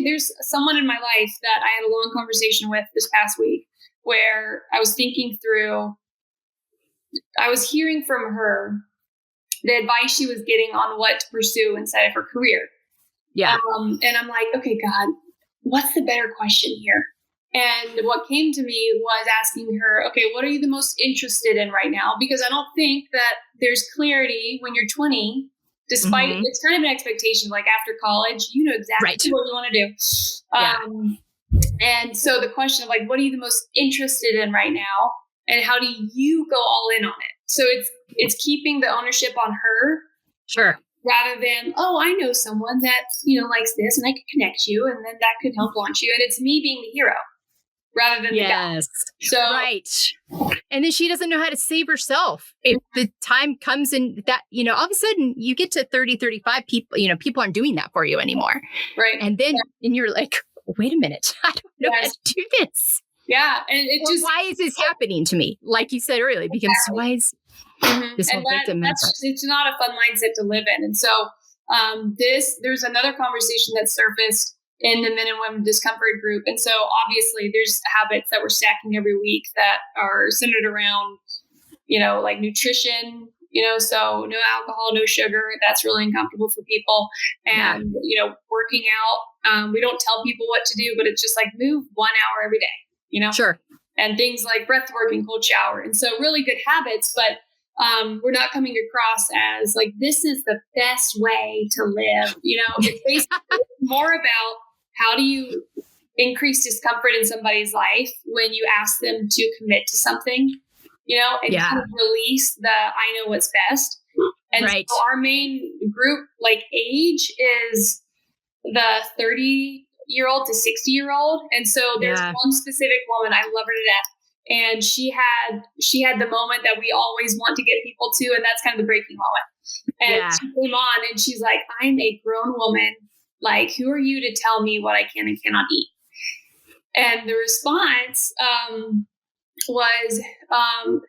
there's someone in my life that I had a long conversation with this past week where I was thinking through, I was hearing from her the advice she was getting on what to pursue inside of her career. Yeah. And I'm like, okay, God, what's the better question here? And what came to me was asking her, okay, what are you the most interested in right now? Because I don't think that there's clarity when you're 20, despite it's kind of an expectation, like after college, you know exactly what you want to do. And so the question of like, what are you the most interested in right now? And how do you go all in on it? So it's keeping the ownership on her. Sure. Rather than, oh, I know someone that, likes this and I could connect you and then that could help launch you. And it's me being the hero rather than the guy. So, and then she doesn't know how to save herself. If the time comes in that, all of a sudden you get to 30, 35 people, people aren't doing that for you anymore. Right. And then, and you're like, wait a minute, I don't know how to do this. Yeah. And why is this happening to me? Like you said earlier, because why is this whole victim mindset? It's not a fun mindset to live in. And so there's another conversation that surfaced in the Men and Women Discomfort group. And so obviously there's habits that we're stacking every week that are centered around, like nutrition, so no alcohol, no sugar. That's really uncomfortable for people. And, working out. We don't tell people what to do, but it's just like move 1 hour every day, Sure. And things like breath work and cold shower. And so really good habits, but we're not coming across as like, this is the best way to live. It's basically more about how do you increase discomfort in somebody's life when you ask them to commit to something, and kind of release the, I know what's best. And so our main group, like age is the 30-year-old to 60-year-old. And so there's one specific woman, I love her to death. And she had the moment that we always want to get people to, and that's kind of the breaking moment. And she came on and she's like, I'm a grown woman. Like, who are you to tell me what I can and cannot eat? And the response was,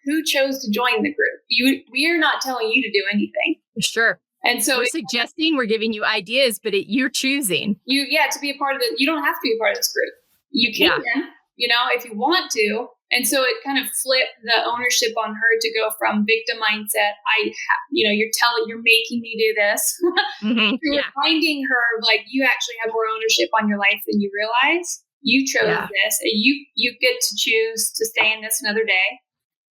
who chose to join the group? We are not telling you to do anything. Sure. And so we're suggesting, we're giving you ideas, but you're choosing. To be a part of it. You don't have to be a part of this group. You can, if you want to. And so it kind of flipped the ownership on her to go from victim mindset, you're making me do this, Mm-hmm. to reminding her, like, you actually have more ownership on your life than you realize. You chose this, and you get to choose to stay in this another day.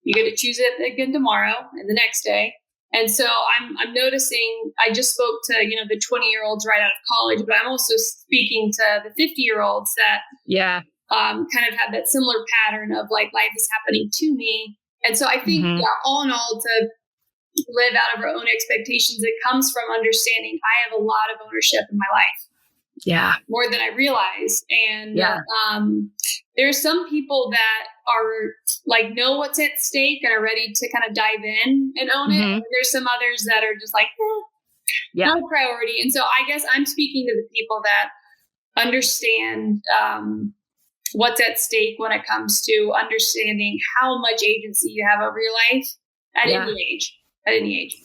You get to choose it again tomorrow and the next day. And so I'm noticing, I just spoke to, the 20-year-olds right out of college, but I'm also speaking to the 50-year-olds that kind of have that similar pattern of like, life is happening to me. And so I think, all in all, to live out of our own expectations, it comes from understanding I have a lot of ownership in my life. Yeah. More than I realize. And there's some people that are like, know what's at stake and are ready to kind of dive in and own it. And there's some others that are just like, no priority. And so I guess I'm speaking to the people that understand what's at stake when it comes to understanding how much agency you have over your life at any age.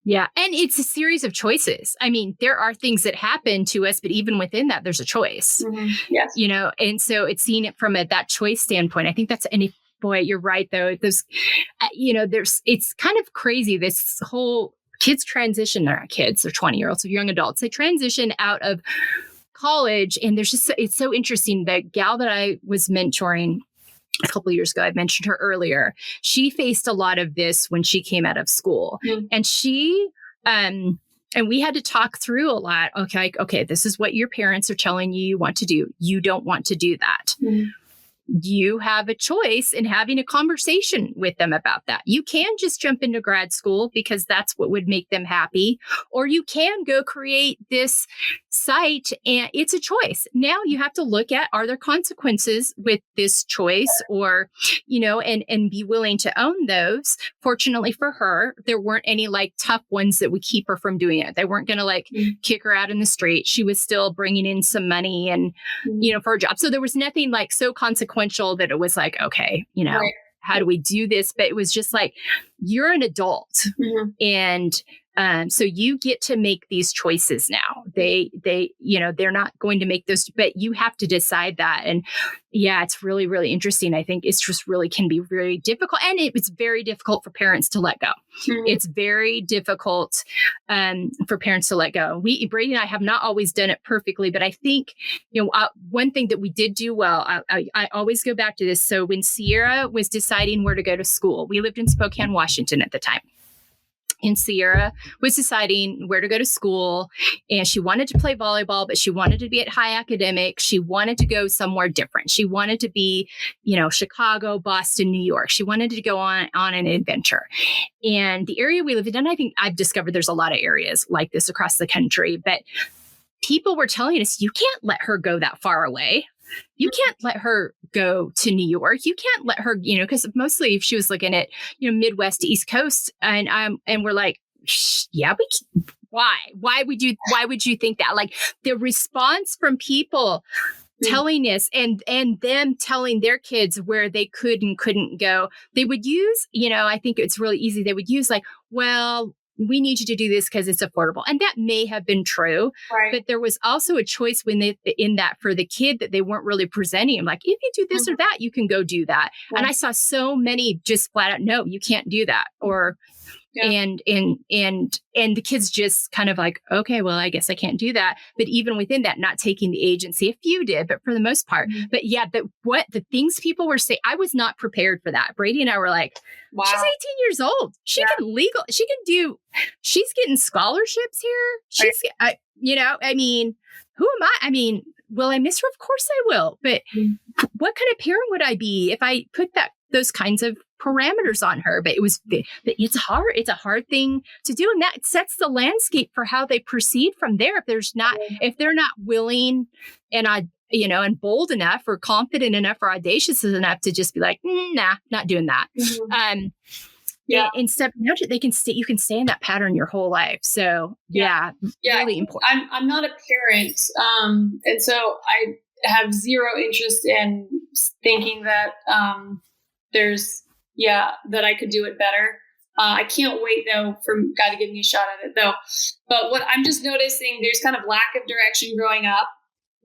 Yeah. And it's a series of choices. I mean, there are things that happen to us, but even within that, there's a choice. Yes. And so it's seeing it from that choice standpoint. I think that's boy, you're right, though. There's, it's kind of crazy. This whole kids transition, they're not kids, they're 20-year-olds, so young adults. They transition out of college. And it's so interesting. The gal that I was mentoring a couple of years ago, I mentioned her earlier. She faced a lot of this when she came out of school, and she, and we had to talk through a lot. Okay, this is what your parents are telling you want to do. You don't want to do that. You have a choice in having a conversation with them about that. You can just jump into grad school because that's what would make them happy, or you can go create this site, and it's a choice. Now you have to look at, are there consequences with this choice, or, and be willing to own those. Fortunately for her, there weren't any like tough ones that would keep her from doing it. They weren't going to kick her out in the street. She was still bringing in some money and, for a job. So there was nothing like so consequential that it was like, okay, how do we do this? But it was just like, you're an adult, and so you get to make these choices now. They're not going to make those, but you have to decide that. And it's really, really interesting. I think it's just really can be very difficult. And it's very difficult for parents to let go. It's very difficult for parents to let go. Brady and I have not always done it perfectly, but I think, one thing that we did do well, I always go back to this. So when Sierra was deciding where to go to school, we lived in Spokane, Washington at the time. And Sierra was deciding where to go to school, and she wanted to play volleyball, but she wanted to be at high academic. She wanted to go somewhere different. She wanted to be, Chicago, Boston, New York. She wanted to go on an adventure. And the area we lived in, and I think I've discovered there's a lot of areas like this across the country, but people were telling us, you can't let her go that far away. You can't let her go to New York. You can't let her, because mostly if she was looking at, Midwest, East Coast, and we're like, why would you think that? Like the response from people telling us and them telling their kids where they could and couldn't go, they would use, I think it's really easy. They would use like, well, we need you to do this because it's affordable. And that may have been true, but there was also a choice in that for the kid that they weren't really presenting. Like, if you do this or that, you can go do that. And I saw so many just flat out, no, you can't do that. Or, and the kids just kind of like, okay, well, I guess I can't do that. But even within that, not taking the agency, a few did, but for the most part, but the things people were saying, I was not prepared for that. Brady and I were like, wow. She's 18 years old. She's getting scholarships here. Who am I? I mean, will I miss her? Of course I will. But what kind of parent would I be if I put those kinds of parameters on her? But it's hard. It's a hard thing to do. And that sets the landscape for how they proceed from there. If they're not willing and bold enough or confident enough or audacious enough to just be like, nah, not doing that. Instead, you can stay in that pattern your whole life. So really important. I'm not a parent. And so I have zero interest in thinking that, that I could do it better. I can't wait though for God to give me a shot at it though. But what I'm just noticing, there's kind of lack of direction growing up.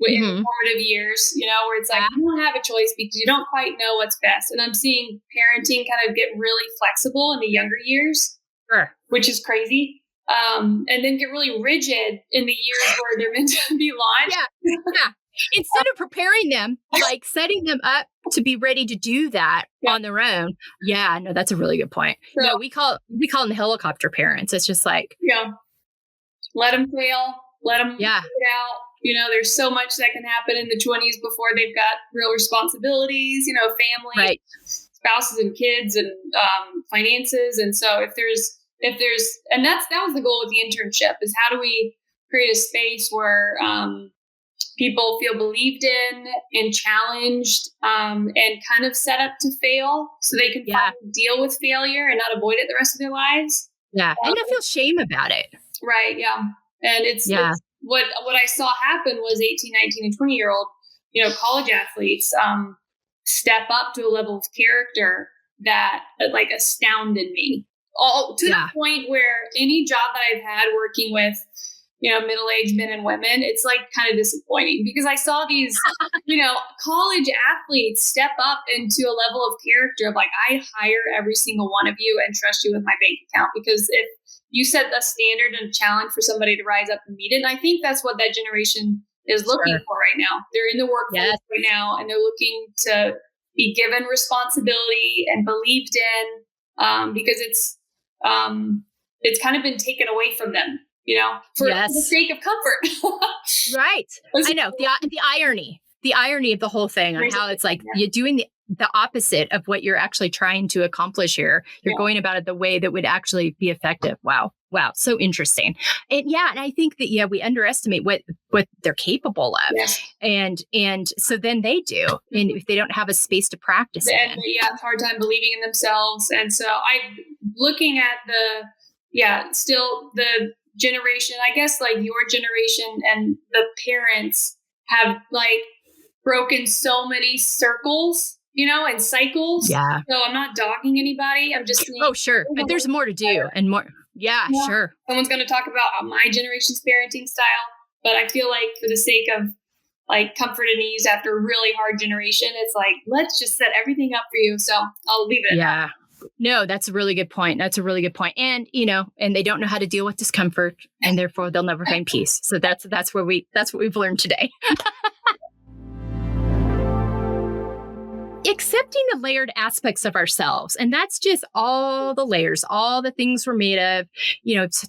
in the Mhm. formative years, where it's like Yeah. you don't have a choice because you don't quite know what's best. And I'm seeing parenting kind of get really flexible in the younger years, Sure. which is crazy. And then get really rigid in the years where they're meant to be launched. Yeah. Yeah. Instead of preparing them, like setting them up to be ready to do that Yeah. on their own. Yeah, no, that's a really good point. So, No, we call them helicopter parents. It's just like, let them fail, let them yeah, figure it out. There's so much that can happen in the 20s before they've got real responsibilities, family, right. spouses and kids and finances. And so if there's, and that was the goal with the internship, is how do we create a space where people feel believed in and challenged and kind of set up to fail so they can finally deal with failure and not avoid it the rest of their lives. Yeah. And not feel shame about it. Right. Yeah. And it's what I saw happen was 18, 19, and 20-year-old, college athletes step up to a level of character that like astounded me. All to the point where any job that I've had working with, middle-aged men and women, it's like kind of disappointing because I saw these, college athletes step up into a level of character of like, I hire every single one of you and trust you with my bank account, because if you set a standard and a challenge for somebody to rise up and meet it. And I think that's what that generation is looking for right now. They're in the workforce right now, and they're looking to be given responsibility and believed in, because it's kind of been taken away from them, for the sake of comfort. Right. I know the irony of the whole thing on how it's like you're doing the opposite of what you're actually trying to accomplish here. You're going about it the way that would actually be effective. Wow. So interesting. And and I think that, we underestimate what they're capable of. And so then they do. And if they don't have a space to practice it in. It's hard time believing in themselves. And so looking at still the generation, I guess like your generation and the parents have like broken so many circles, and cycles. Yeah. So I'm not dogging anybody. I'm just saying, oh, sure. But there's more to do and more. Yeah, sure. Someone's going to talk about my generation's parenting style, but I feel like for the sake of like comfort and ease after a really hard generation, it's like, let's just set everything up for you. So I'll leave it at that. No, that's a really good point. And, and they don't know how to deal with discomfort, and therefore they'll never find peace. So that's what we've learned today. Accepting the layered aspects of ourselves. And that's just all the layers, all the things we're made of,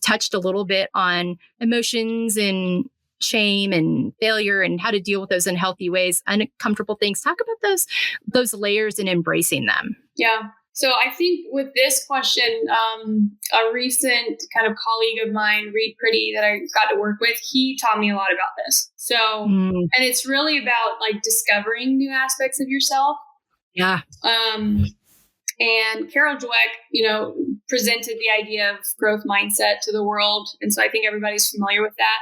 touched a little bit on emotions and shame and failure and how to deal with those in healthy ways, uncomfortable things. Talk about those layers and embracing them. Yeah. So I think with this question, a recent kind of colleague of mine, Reed Pretty, that I got to work with, he taught me a lot about this. So, and it's really about like discovering new aspects of yourself. Yeah. And Carol Dweck, presented the idea of growth mindset to the world. And so I think everybody's familiar with that.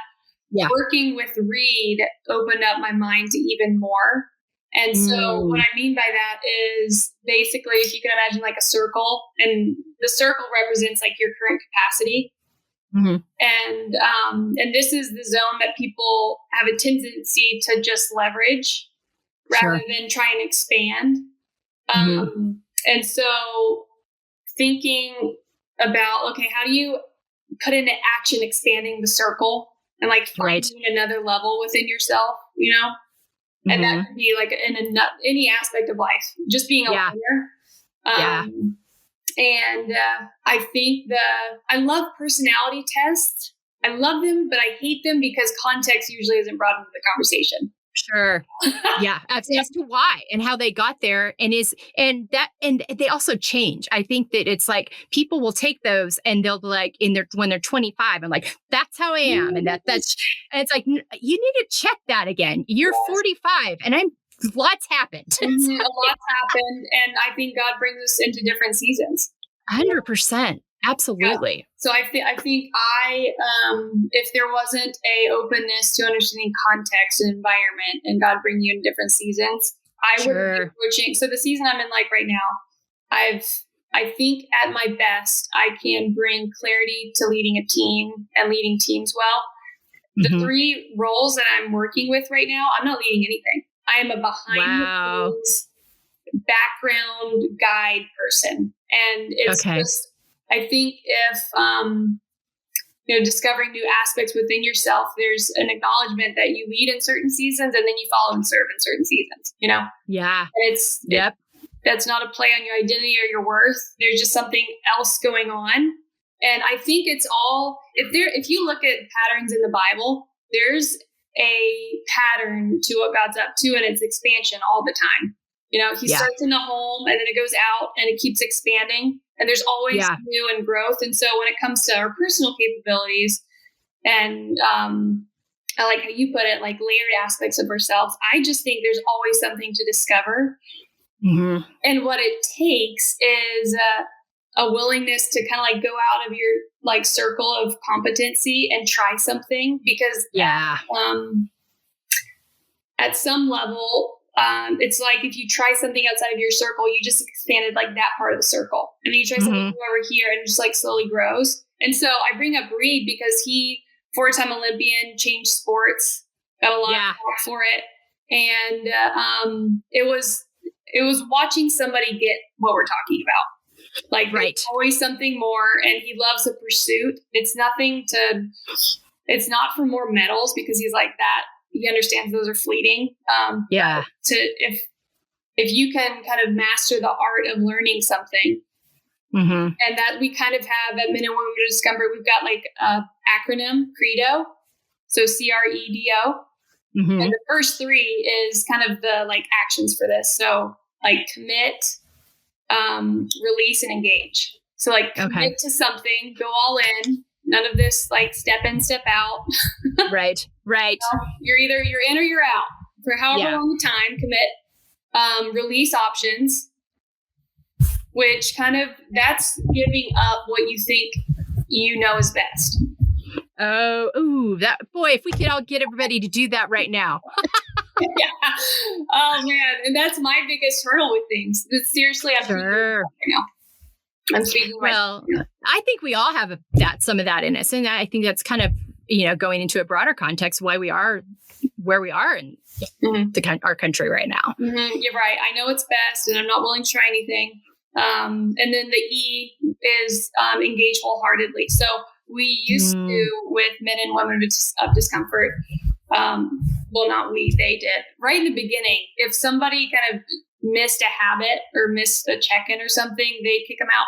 Yeah. Working with Reed opened up my mind to even more. And so what I mean by that is basically, if you can imagine like a circle, and the circle represents like your current capacity. And this is the zone that people have a tendency to just leverage rather than try and expand. And so thinking about, okay, how do you put into action expanding the circle and like finding another level within yourself, And that could be like in any aspect of life, just being a learner. And I think I love personality tests. I love them, but I hate them because context usually isn't brought into the conversation. Sure. Yeah. As to why and how they got there and they also change. I think that it's like people will take those and they'll be like when they're 25 and like, that's how I am. And and it's like, you need to check that again. You're 45 and lots happened. A lot's happened. And I think God brings us into different seasons. 100%. Absolutely. Yeah. So I think if there wasn't a openness to understanding context and environment, and God bring you in different seasons, I would be approaching. So the season I'm in, like right now, I think at my best, I can bring clarity to leading a team and leading teams well. the Mhm. 3 roles that I'm working with right now, I'm not leading anything. I am a behind Wow. the scenes background guide person. And it's Okay. just, I think if, discovering new aspects within yourself, there's an acknowledgement that you lead in certain seasons and then you follow and serve in certain seasons, Yeah. And Yep. that's not a play on your identity or your worth. There's just something else going on. And I think it's all, if you look at patterns in the Bible, there's a pattern to what God's up to, and it's expansion all the time. He Yeah. starts in the home and then it goes out and it keeps expanding, and there's always Yeah. new and growth. And so when it comes to our personal capabilities and, I like how you put it, like layered aspects of ourselves, I just think there's always something to discover. Mhm. And what it takes is a willingness to kind of like go out of your like circle of competency and try something, because Yeah. at some level, it's like if you try something outside of your circle, you just expanded like that part of the circle, and then you try something over here and it just like slowly grows. And so I bring up Reed because he, 4-time Olympian, changed sports, got a lot of help for it, and it was watching somebody get what we're talking about. Like, there's always something more, and he loves the pursuit. It's not for more medals, because he's like that. He understands those are fleeting. If you can kind of master the art of learning something, and that we kind of have at Men and Women of Discomfort, we've got like a acronym, CREDO. So CREDO. And the first 3 is kind of the like actions for this. So like commit, release, and engage. So like commit to something, go all in. None of this like step in, step out. Right. You're either you're in or you're out for however long the time. Commit, release options, which kind of, that's giving up what you think is best. That boy, if we could all get everybody to do that right now. Yeah. Oh man. And that's my biggest hurdle with things. Seriously, I'm right now. I'm speaking well, I think we all have some of that in us. And I think that's kind of, going into a broader context, why we are where we are in our country right now. You're right. I know it's best, and I'm not willing to try anything. And then the E is engage wholeheartedly. So we used to, with Men and Women of Discomfort, well, not we, they did. Right in the beginning, if somebody kind of missed a habit or missed a check-in or something, they'd kick them out.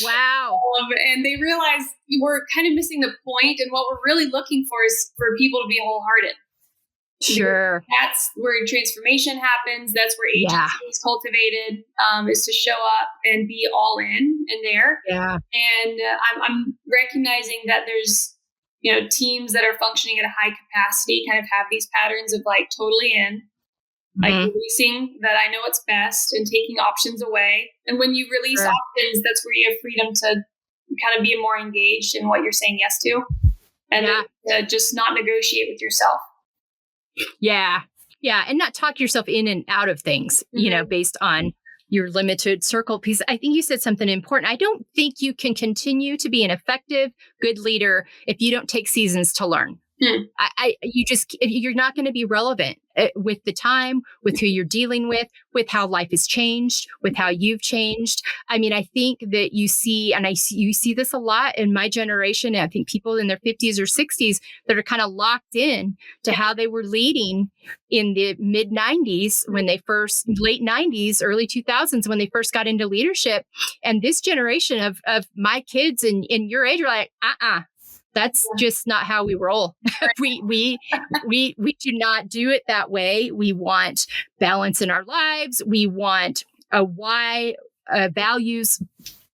Wow. And they realized we're kind of missing the point, and what we're really looking for is for people to be wholehearted. Sure. That's where transformation happens. That's where agency is cultivated, is to show up and be all in there. Yeah. And I'm recognizing that there's, teams that are functioning at a high capacity kind of have these patterns of like totally in, like releasing that I know it's best and taking options away. And when you release options, that's where you have freedom to kind of be more engaged in what you're saying yes to, and then to just not negotiate with yourself. Yeah. And not talk yourself in and out of things, based on your limited circle. Because I think you said something important. I don't think you can continue to be an effective, good leader if you don't take seasons to learn. You're not going to be relevant with the time, with who you're dealing with how life has changed, with how you've changed. I mean, I think that you see this a lot in my generation. I think people in their 50s or 60s that are kind of locked in to how they were leading in the mid 90s late 90s, early 2000s, when they first got into leadership. And this generation of my kids and your age are like, that's just not how we roll. we do not do it that way. We want balance in our lives. We want a values,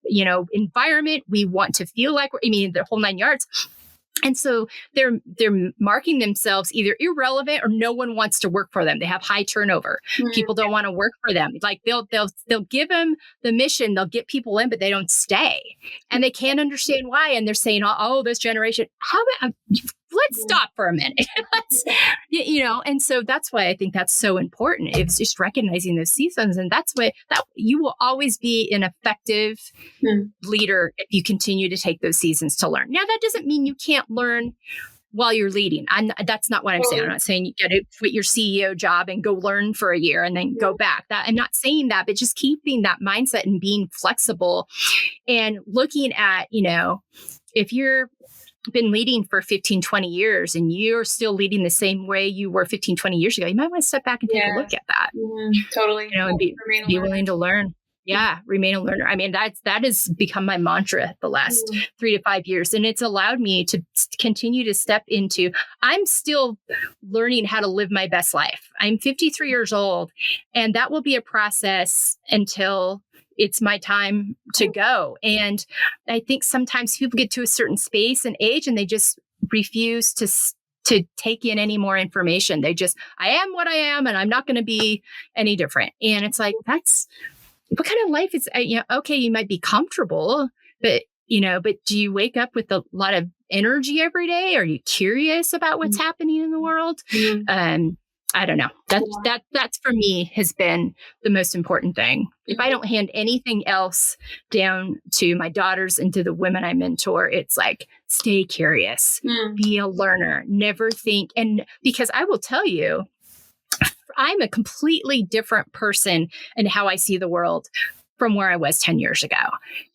environment. We want to feel like the whole 9 yards. And so they're marking themselves either irrelevant or no one wants to work for them. They have high turnover. People don't want to work for them. Like they'll give them the mission, they'll get people in, but they don't stay, and they can't understand why. And they're saying, "Oh, this generation, let's stop for a minute." And so that's why I think that's so important. It's just recognizing those seasons, and that's that you will always be an effective leader if you continue to take those seasons to learn. Now, that doesn't mean you can't learn while you're leading. That's not what I'm saying. I'm not saying you got to quit your CEO job and go learn for a year and then go back. That I'm not saying that, but just keeping that mindset and being flexible and looking at, if you're been leading for 15, 20 years and you're still leading the same way you were 15, 20 years ago, you might want to step back and take a look at that. Totally. And be willing to learn. Yeah, remain a learner. I mean, that has become my mantra the last 3 to 5 years. And it's allowed me to continue to step into, I'm still learning how to live my best life. I'm 53 years old, and that will be a process until it's my time to go. And I think sometimes people get to a certain space and age and they just refuse to take in any more information. I am what I am, and I'm not going to be any different. And it's like, that's what kind of life is, okay, you might be comfortable, but do you wake up with a lot of energy every day? Are you curious about what's happening in the world? I don't know. That's for me has been the most important thing. If I don't hand anything else down to my daughters and to the women I mentor, it's like, stay curious, be a learner, never think. And because I will tell you, I'm a completely different person in how I see the world from where I was 10 years ago.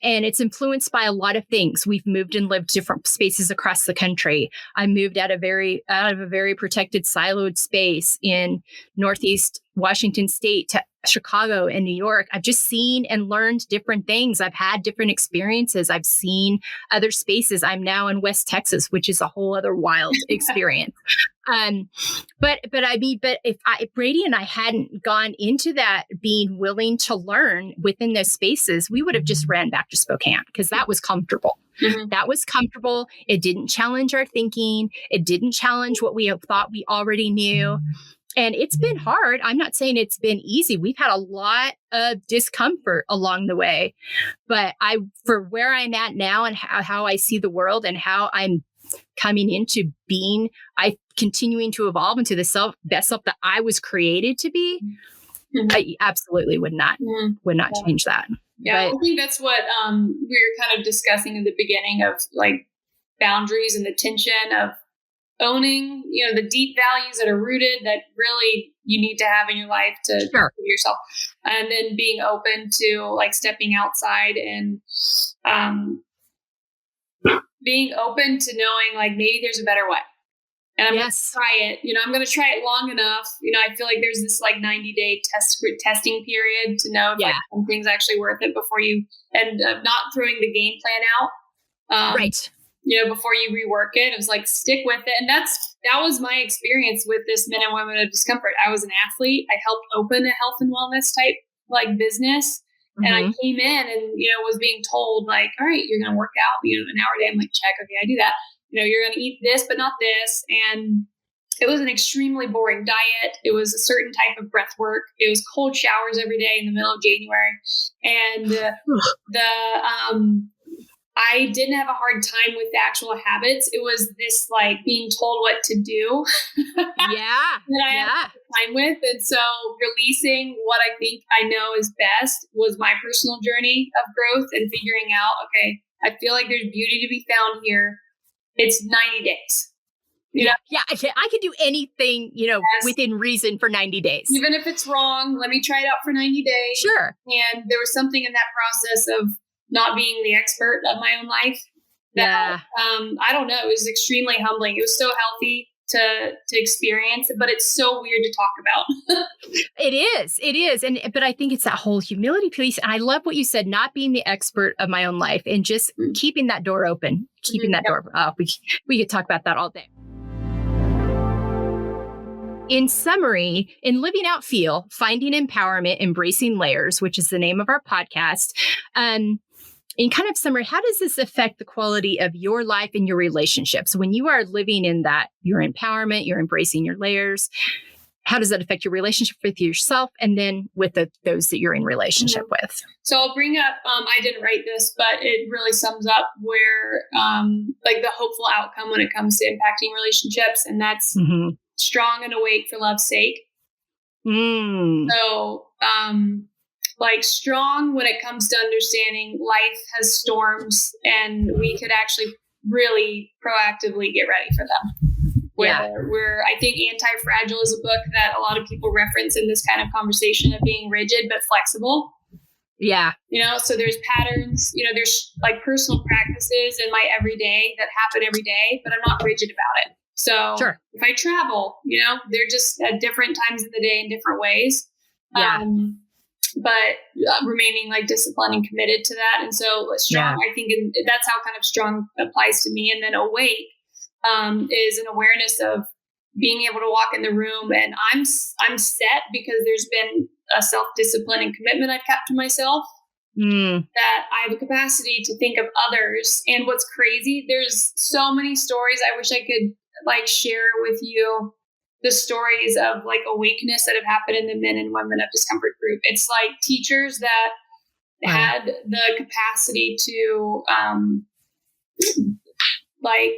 And it's influenced by a lot of things. We've moved and lived different spaces across the country. I moved out of a very protected, siloed space in Northeast Washington State to Chicago and New York. I've just seen and learned different things. I've had different experiences. I've seen other spaces. I'm now in West Texas, which is a whole other wild experience. But if Brady and I hadn't gone into that being willing to learn within those spaces, we would have just ran back to Spokane because that was comfortable. That was comfortable. It didn't challenge our thinking. It didn't challenge what we thought we already knew. And it's been hard. I'm not saying it's been easy. We've had a lot of discomfort along the way. But for where I'm at now and how I see the world and how I'm coming into being, continuing to evolve into the best self that I was created to be, I absolutely would not change that. Yeah, I think that's what we were kind of discussing in the beginning of like boundaries and the tension of owning, the deep values that are rooted that really you need to have in your life to improve yourself, and then being open to like stepping outside and being open to knowing like maybe there's a better way. And I'm going to try it. I'm going to try it long enough. I feel like there's this like 90-day testing period to know if like something's actually worth it before you and not throwing the game plan out. Right. Before you rework it. It was like, stick with it. And that was my experience with this Men and Women of Discomfort. I was an athlete. I helped open a health and wellness type like business. And I came in and, was being told like, all right, you're going to work out, an hour a day. I'm like, check. Okay, I do that. You're going to eat this, but not this. And it was an extremely boring diet. It was a certain type of breath work. It was cold showers every day in the middle of January. And I didn't have a hard time with the actual habits. It was this like being told what to do. That I had time with. And so releasing what I think I know is best was my personal journey of growth and figuring out, okay, I feel like there's beauty to be found here. It's 90 days. I could do anything, within reason for 90 days. Even if it's wrong, let me try it out for 90 days. Sure. And there was something in that process of not being the expert of my own life that, I don't know, it was extremely humbling. It was so healthy to experience, but it's so weird to talk about. It is. But I think it's that whole humility piece. And I love what you said, not being the expert of my own life and just keeping that door open, door. We could talk about that all day. In summary, in Living Out Feel, Finding Empowerment, Embracing Layers, which is the name of our podcast, in kind of summary, how does this affect the quality of your life and your relationships? When you are living in that, your empowerment, you're embracing your layers, how does that affect your relationship with yourself and then with those that you're in relationship with? So I'll bring up, I didn't write this, but it really sums up where like the hopeful outcome when it comes to impacting relationships. And that's strong and awake for love's sake. So like strong when it comes to understanding life has storms and we could actually really proactively get ready for them. Where I think Anti-Fragile is a book that a lot of people reference in this kind of conversation of being rigid but flexible. Yeah. So there's patterns, there's like personal practices in my everyday that happen every day, but I'm not rigid about it. So sure. If I travel, they're just at different times of the day in different ways. Yeah. But remaining like disciplined and committed to that. And so strong, I think that's how kind of strong applies to me. And then awake is an awareness of being able to walk in the room and I'm set because there's been a self-discipline and commitment I've kept to myself that I have a capacity to think of others. And what's crazy, there's so many stories. I wish I could like share with you the stories of like awakeness that have happened in the Men and Women of Discomfort group. It's like teachers that had the capacity to like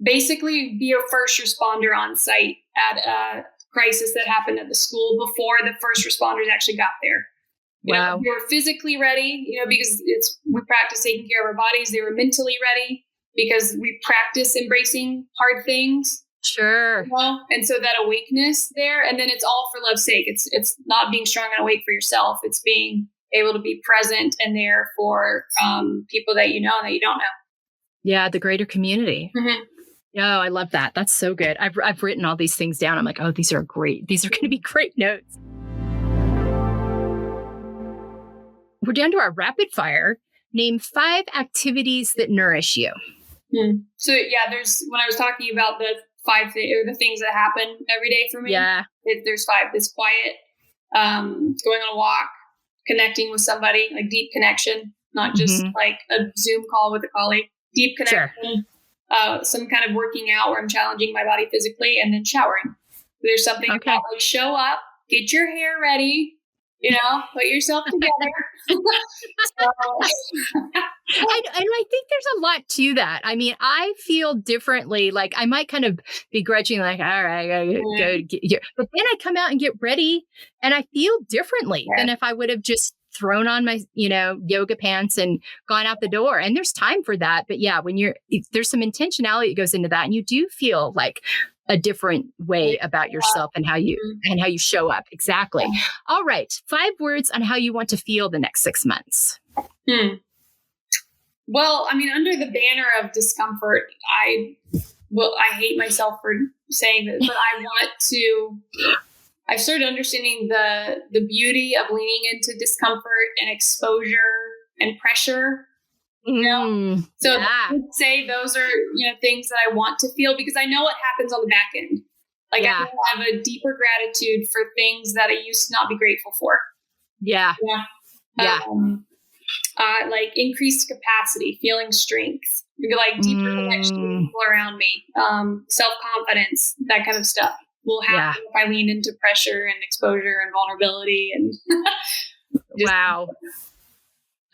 basically be a first responder on site at a crisis that happened at the school before the first responders actually got there. Wow. They were physically ready, because we practice taking care of our bodies. They were mentally ready because we practice embracing hard things. Sure. And so that awakeness there, and then it's all for love's sake. It's not being strong and awake for yourself. It's being able to be present and there for people that you know and that you don't know. Yeah, the greater community. Mm-hmm. Oh, I love that. That's so good. I've written all these things down. I'm like, oh, these are great. These are going to be great notes. We're down to our rapid fire. Name 5 activities that nourish you. So there's when I was talking about the 5 the things that happen every day for me. Yeah, there's 5. It's quiet, going on a walk, connecting with somebody, like deep connection, not just like a Zoom call with a colleague. Deep connection. Sure. Some kind of working out where I'm challenging my body physically, and then showering. There's something about like show up, get your hair ready, put yourself together. And I think there's a lot to that. I mean, I feel differently. Like I might kind of begrudgingly like, all right, I gotta go get, but then I come out and get ready and I feel differently than if I would have just thrown on my, yoga pants and gone out the door. And there's time for that. But yeah, when there's some intentionality that goes into that, and you do feel like a different way about yourself and how you show up. Exactly. All right. 5 words on how you want to feel the next 6 months. Well, I mean, under the banner of discomfort, I hate myself for saying this, but I've started understanding the beauty of leaning into discomfort and exposure and pressure. So I would say those are, things that I want to feel because I know what happens on the back end. Like I have a deeper gratitude for things that I used to not be grateful for. Yeah. Like increased capacity, feeling strength, like deeper connection with people around me, self-confidence, that kind of stuff will happen if I lean into pressure and exposure and vulnerability and wow.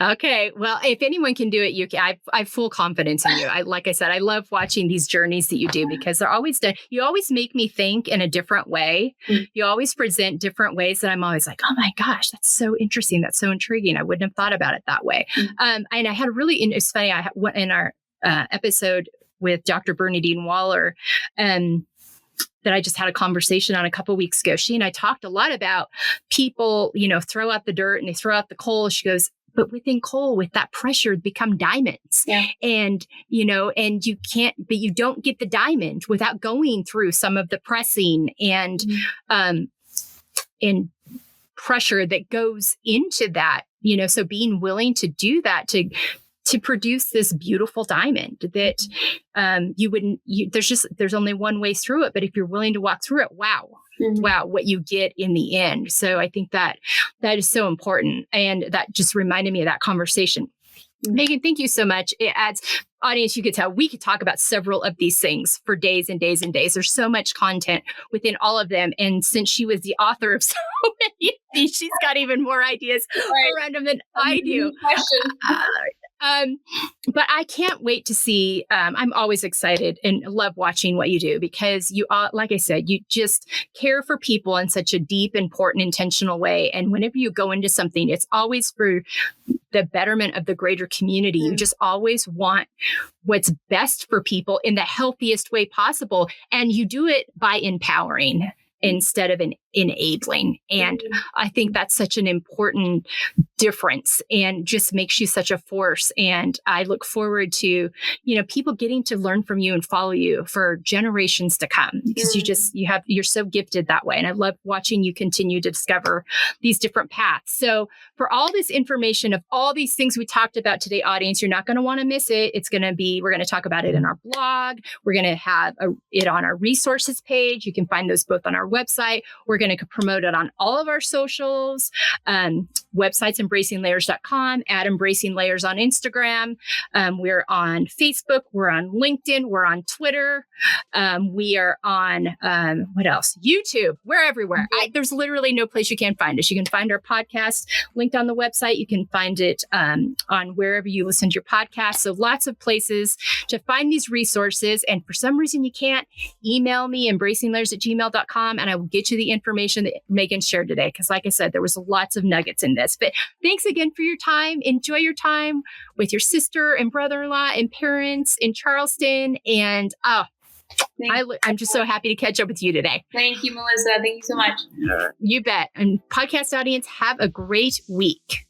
Okay. Well, if anyone can do it, you can. I have full confidence in you. Like I said, I love watching these journeys that you do because they're always done. You always make me think in a different way. You always present different ways that I'm always like, oh my gosh, that's so interesting. That's so intriguing. I wouldn't have thought about it that way. And I had it's funny. I went in our episode with Dr. Bernadine Waller, that I just had a conversation on a couple of weeks ago. She and I talked a lot about people, throw out the dirt and they throw out the coal. She goes, but within coal, with that pressure, become diamonds. Yeah. And, and you can't, but you don't get the diamond without going through some of the pressing and pressure that goes into that, so being willing to do that, to produce this beautiful diamond that there's only one way through it. But if you're willing to walk through it, wow, what you get in the end. So I think that is so important. And that just reminded me of that conversation. Meghan, thank you so much. It adds, audience, you could tell we could talk about several of these things for days and days and days. There's so much content within all of them. And since she was the author of so many of these, she's got even more ideas around them than I do. But I can't wait to see. I'm always excited and love watching what you do because you, like I said, you just care for people in such a deep, important, intentional way. And whenever you go into something, it's always for the betterment of the greater community. You just always want what's best for people in the healthiest way possible. And you do it by empowering instead of enabling. And I think that's such an important difference and just makes you such a force. And I look forward to, people getting to learn from you and follow you for generations to come because you're so gifted that way. And I love watching you continue to discover these different paths. So for all this information of all these things we talked about today, audience, you're not going to want to miss it. We're going to talk about it in our blog. We're going to have it on our resources page. You can find those both on our website. We're going to promote it on all of our socials, websites, embracinglayers.com, at Embracing Layers on Instagram. We're on Facebook. We're on LinkedIn. We're on Twitter. We are on, what else? YouTube. We're everywhere. There's literally no place you can't find us. You can find our podcast linked on the website. You can find it on wherever you listen to your podcast. So lots of places to find these resources. And for some reason you can't, email me, embracinglayers@gmail.com, and I will get you the information that Meghan shared today. Because like I said, there was lots of nuggets in this. But thanks again for your time. Enjoy your time with your sister and brother-in-law and parents in Charleston. And I'm just so happy to catch up with you today. Thank you, Melissa. Thank you so much. You bet. And podcast audience, have a great week.